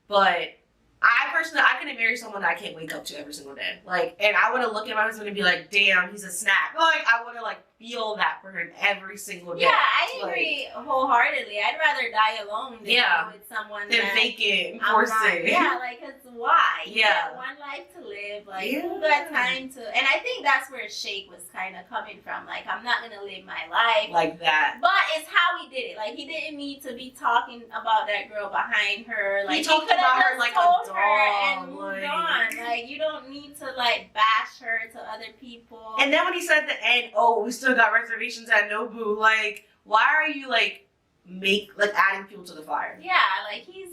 But I personally, I couldn't marry someone that I can't wake up to every single day. Like, and I want to look at my husband and be like, damn, he's a snack. Like, I want to like feel that for him every single day. Yeah, I agree wholeheartedly. I'd rather die alone than be with someone than fake it and force it. Yeah, like, cause why? You Yeah. got one life to live. Like, who got time to? And I think that's where Shake was kind of coming from. Like, I'm not gonna live my life like that. But it's how he did it. Like, he didn't need to be talking about that girl behind her. Like, he talked about her like a dog. And moved on. Like, you don't need to like bash her to other people. And then when he said at the end, "Oh, we still got reservations at Nobu," like, why are you like adding fuel to the fire? Yeah, like he's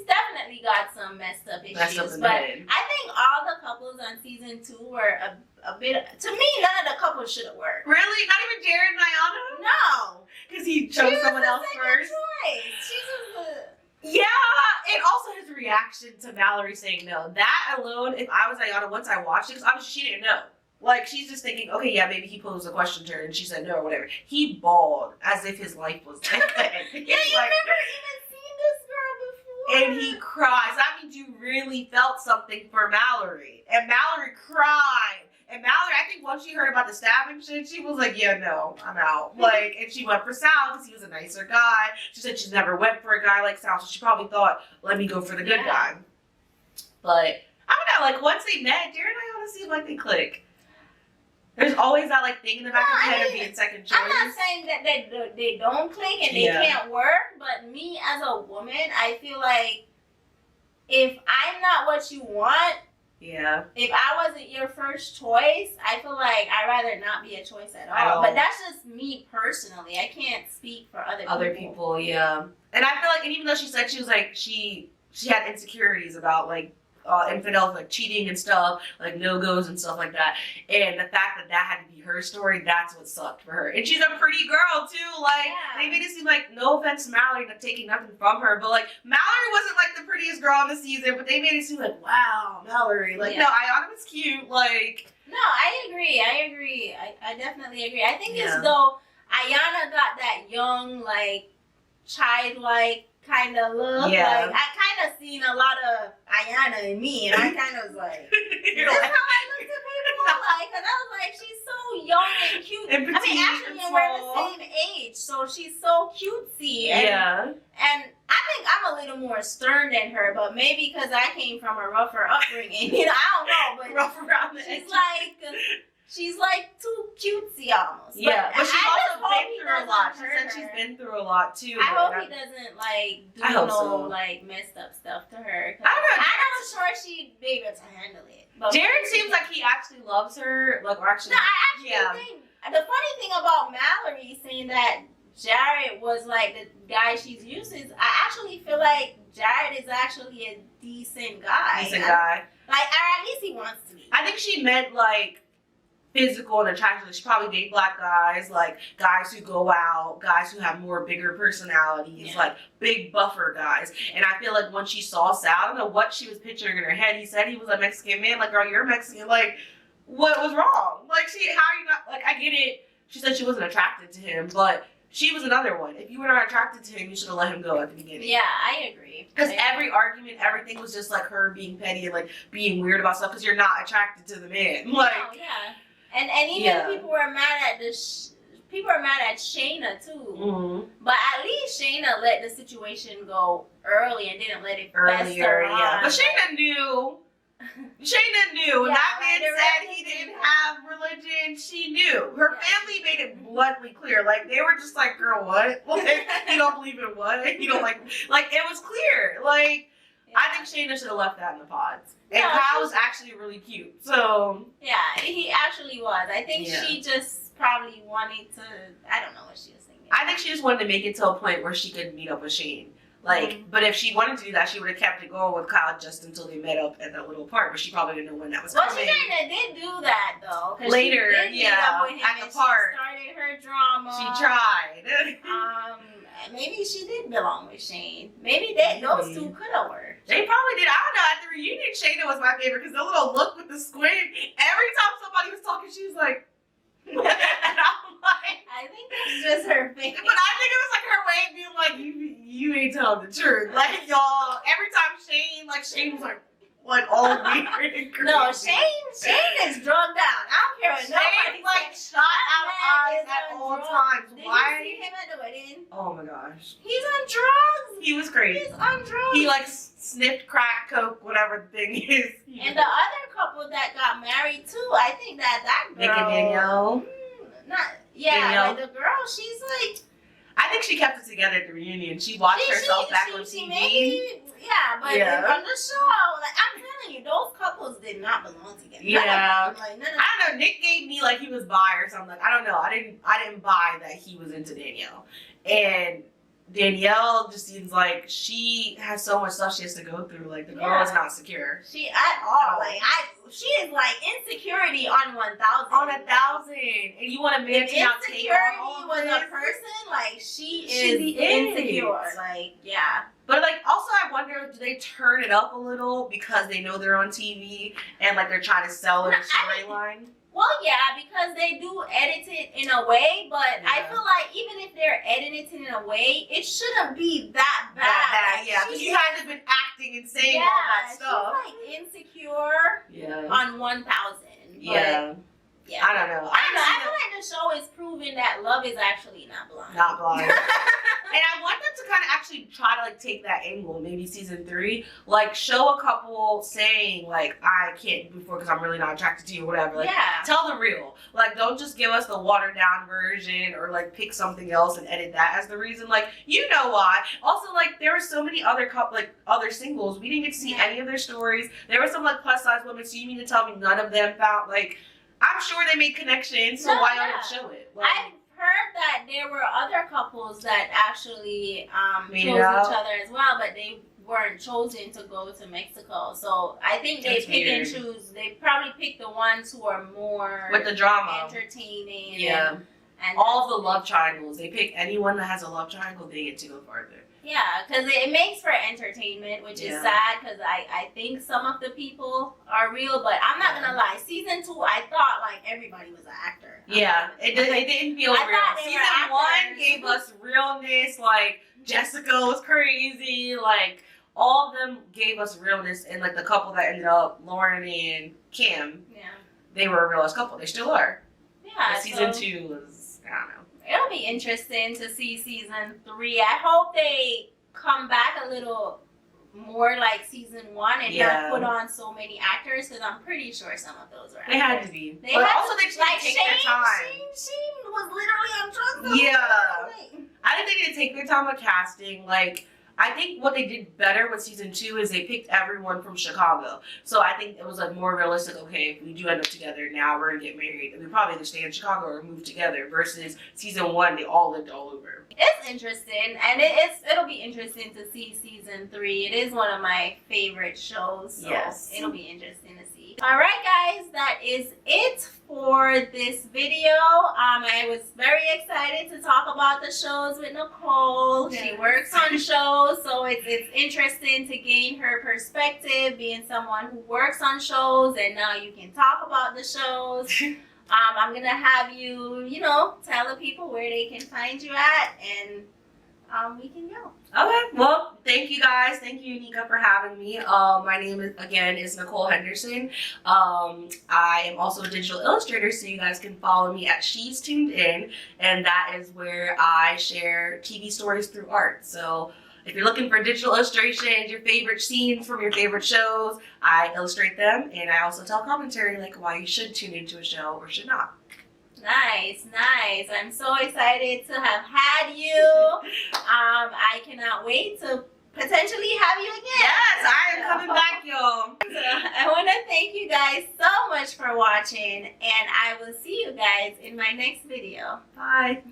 definitely got some messed up issues. But I think all the couples on season 2 were a bit. To me, none of the couples should have worked. Really? Not even Jared and Ayana? No, because he chose someone else first. Choice. She was Yeah, and also his reaction to Mallory saying no. That alone, if I was Ayana, once I watched it, because obviously she didn't know. Like, she's just thinking, okay, yeah, maybe he posed a question to her and she said no or whatever. He bawled as if his life was dead. Yeah, you never even seen this girl before. And he cries. That means you really felt something for Mallory. And Mallory cried. And Mallory, I think once she heard about the stabbing shit, she was like, yeah, no, I'm out. Like, and she went for Sal because he was a nicer guy. She said she's never went for a guy like Sal, so she probably thought, let me go for the good guy. But, I don't know, like, once they met, Jared and Ayana seemed like they click. There's always that like thing in the back of your head of being second choice. I'm not saying that they don't click and they can't work, but me as a woman, I feel like if I'm not what you want, if I wasn't your first choice, I feel like I'd rather not be a choice at all. But that's just me personally. I can't speak for other people. And I feel like, and even though she said she was like she had insecurities about like infidels, like cheating and stuff, like no-goes and stuff like that. And the fact that that had to be her story, that's what sucked for her. And she's a pretty girl too. Like, they made it seem like, no offense to Mallory, not taking nothing from her, but like, Mallory wasn't like the prettiest girl on the season, but they made it seem like, wow, Mallory. Like, no, Ayana was cute. Like, no, I agree. I definitely agree. I think as though Ayana got that young, like, childlike kind of look. Like, I kind of seen a lot of Ayana in me, and I kind of was like, that's how I look to people. Like, because I was like, she's so young and cute. And petite, I mean, actually, we're the same age, so she's so cutesy. And, and I think I'm a little more stern than her, but maybe because I came from a rougher upbringing. You know, I don't know, but rough around the edges. She's like too cutesy almost. Yeah, but she's also been through a lot. She said she's been through a lot too. I hope he doesn't like do like messed up stuff to her. I don't know. I'm sure she'd be able to handle it. But Jared seems like he actually loves her. Like, or actually, no, I actually think the funny thing about Mallory saying that Jared was like the guy she's used is I actually feel like Jared is actually a decent guy. Like, or at least he wants to be. I think she meant like physical and attractive. She probably date black guys, like guys who go out, guys who have more bigger personalities, like big buffer guys. And I feel like when she saw Sal, I don't know what she was picturing in her head. He said he was a Mexican man. Like, girl, you're Mexican. Like, what was wrong? Like, how are you not? Like, I get it. She said she wasn't attracted to him, but she was another one. If you were not attracted to him, you should have let him go at the beginning. Yeah, I agree. Because every argument, everything was just like her being petty and like being weird about stuff because you're not attracted to the man. Like, And even people were mad at Shayna too. Mm-hmm. But at least Shayna let the situation go early and didn't let it fester on. But Shayna knew. When that man said he didn't have religion, she knew. Her family made it bluntly clear. Like, they were just like, girl, what? Like, you don't believe in what? You don't like it was clear. Like, I think Shayna should have left that in the pods. And Kyle was actually really cute. So yeah, he actually was. I think she just probably wanted to. I don't know what she was thinking. I think she just wanted to make it to a point where she could meet up with Shane. Like, but if she wanted to do that, she would have kept it going with Kyle just until they met up at that little part. But she probably didn't know when that was coming. Well, she kind of did do that though. Later, she did meet up with him at the park. She started her drama. She tried. Maybe she did belong with Shane. Maybe those two could have worked. They probably did. I don't know. At the reunion, Shayna was my favorite because the little look with the squint. Every time somebody was talking, she was like, and I'm like, I think that's just her face. But I think it was like her way of being like, you ain't telling the truth. Like, y'all, every time Shane was like all weird and crazy. No, Shane is drugged out. I don't care what nobody like shot out at all times. Did Why? you see him at the wedding? Oh my gosh. He's on drugs. He was crazy. He's on drugs. He like sniffed crack, coke, whatever the thing is. And the other couple that got married too, I think that girl. Nick and Danielle. Like the girl, she's like. I think she kept it together at the reunion. She watched herself back on TV. But on the show, like I'm telling you, those couples did not belong together. Yeah. I don't know. Nick gave me like he was bi or something. I don't know. I didn't buy that he was into Danielle. And Danielle just seems like she has so much stuff she has to go through. Like the girl is not secure. She at all. She is like insecurity on 1,000. On 1,000, and you want a man to not take on all insecurity was a person, like she is insecure. Like But like also, I wonder, do they turn it up a little because they know they're on TV and like they're trying to sell it a storyline? Well, yeah, because they do edit it in a way, but I feel like even if they're editing it in a way, it shouldn't be that bad. Because you had to have been acting and saying all that stuff. She's like insecure on 1,000. Yeah. I don't know. I feel like the show is proving that love is actually not blind. Not blind. And I want them to kind of actually try to like take that angle, maybe season 3, like show a couple saying like I can't do before because I'm really not attracted to you or whatever. Like tell the real. Like don't just give us the watered down version or like pick something else and edit that as the reason. Like you know why. Also like there were so many other other singles. We didn't get to see any of their stories. There were some like plus size women, so you mean to tell me none of them found like I'm sure they made connections, so why not show it? Like, I've heard that there were other couples that actually chose each other as well, but they weren't chosen to go to Mexico. So I think they pick and choose. They probably pick the ones who are more with the drama, entertaining. Yeah, and all the love triangles. They pick anyone that has a love triangle. They get to go farther. Yeah, because it makes for entertainment, which is sad because I think some of the people are real, but I'm not going to lie. Season 2, I thought like everybody was an actor. It didn't feel real. Season 1 gave us realness, like Jessica was crazy, like all of them gave us realness, and like the couple that ended up, Lauren and Kim, they were a real-ass couple. They still are. Yeah. But season 2 was, I don't know. It'll be interesting to see season 3. I hope they come back a little more like season 1 and not put on so many actors because I'm pretty sure some of those were actors. They had to be. But also they just take their time. Shane was literally on drugs. Yeah. I think they didn't take their time with casting. Like, I think what they did better with season 2 is they picked everyone from Chicago. So I think it was like more realistic. Okay, if we do end up together, now we're gonna get married, and we probably either stay in Chicago or move together. Versus season 1, they all lived all over. It's interesting, and it'll be interesting to see season 3. It is one of my favorite shows. So it'll be interesting to see. All right, guys, that is it for this video. I was very excited to talk about the shows with Nichole. She works on shows, so it's interesting to gain her perspective, being someone who works on shows, and now you can talk about the shows. I'm gonna have you, tell the people where they can find you at, and we can go. Okay, well, thank you guys. Thank you, Nika, for having me. My name is Nichole Henderson. I am also a digital illustrator, so you guys can follow me at She's Tuned In, and that is where I share TV stories through art. So if you're looking for digital illustrations, your favorite scenes from your favorite shows, I illustrate them, and I also tell commentary like why you should tune into a show or should not. Nice. I'm so excited to have had you. I cannot wait to potentially have you again. Yes, I am coming back, y'all. So I want to thank you guys so much for watching, and I will see you guys in my next video. Bye.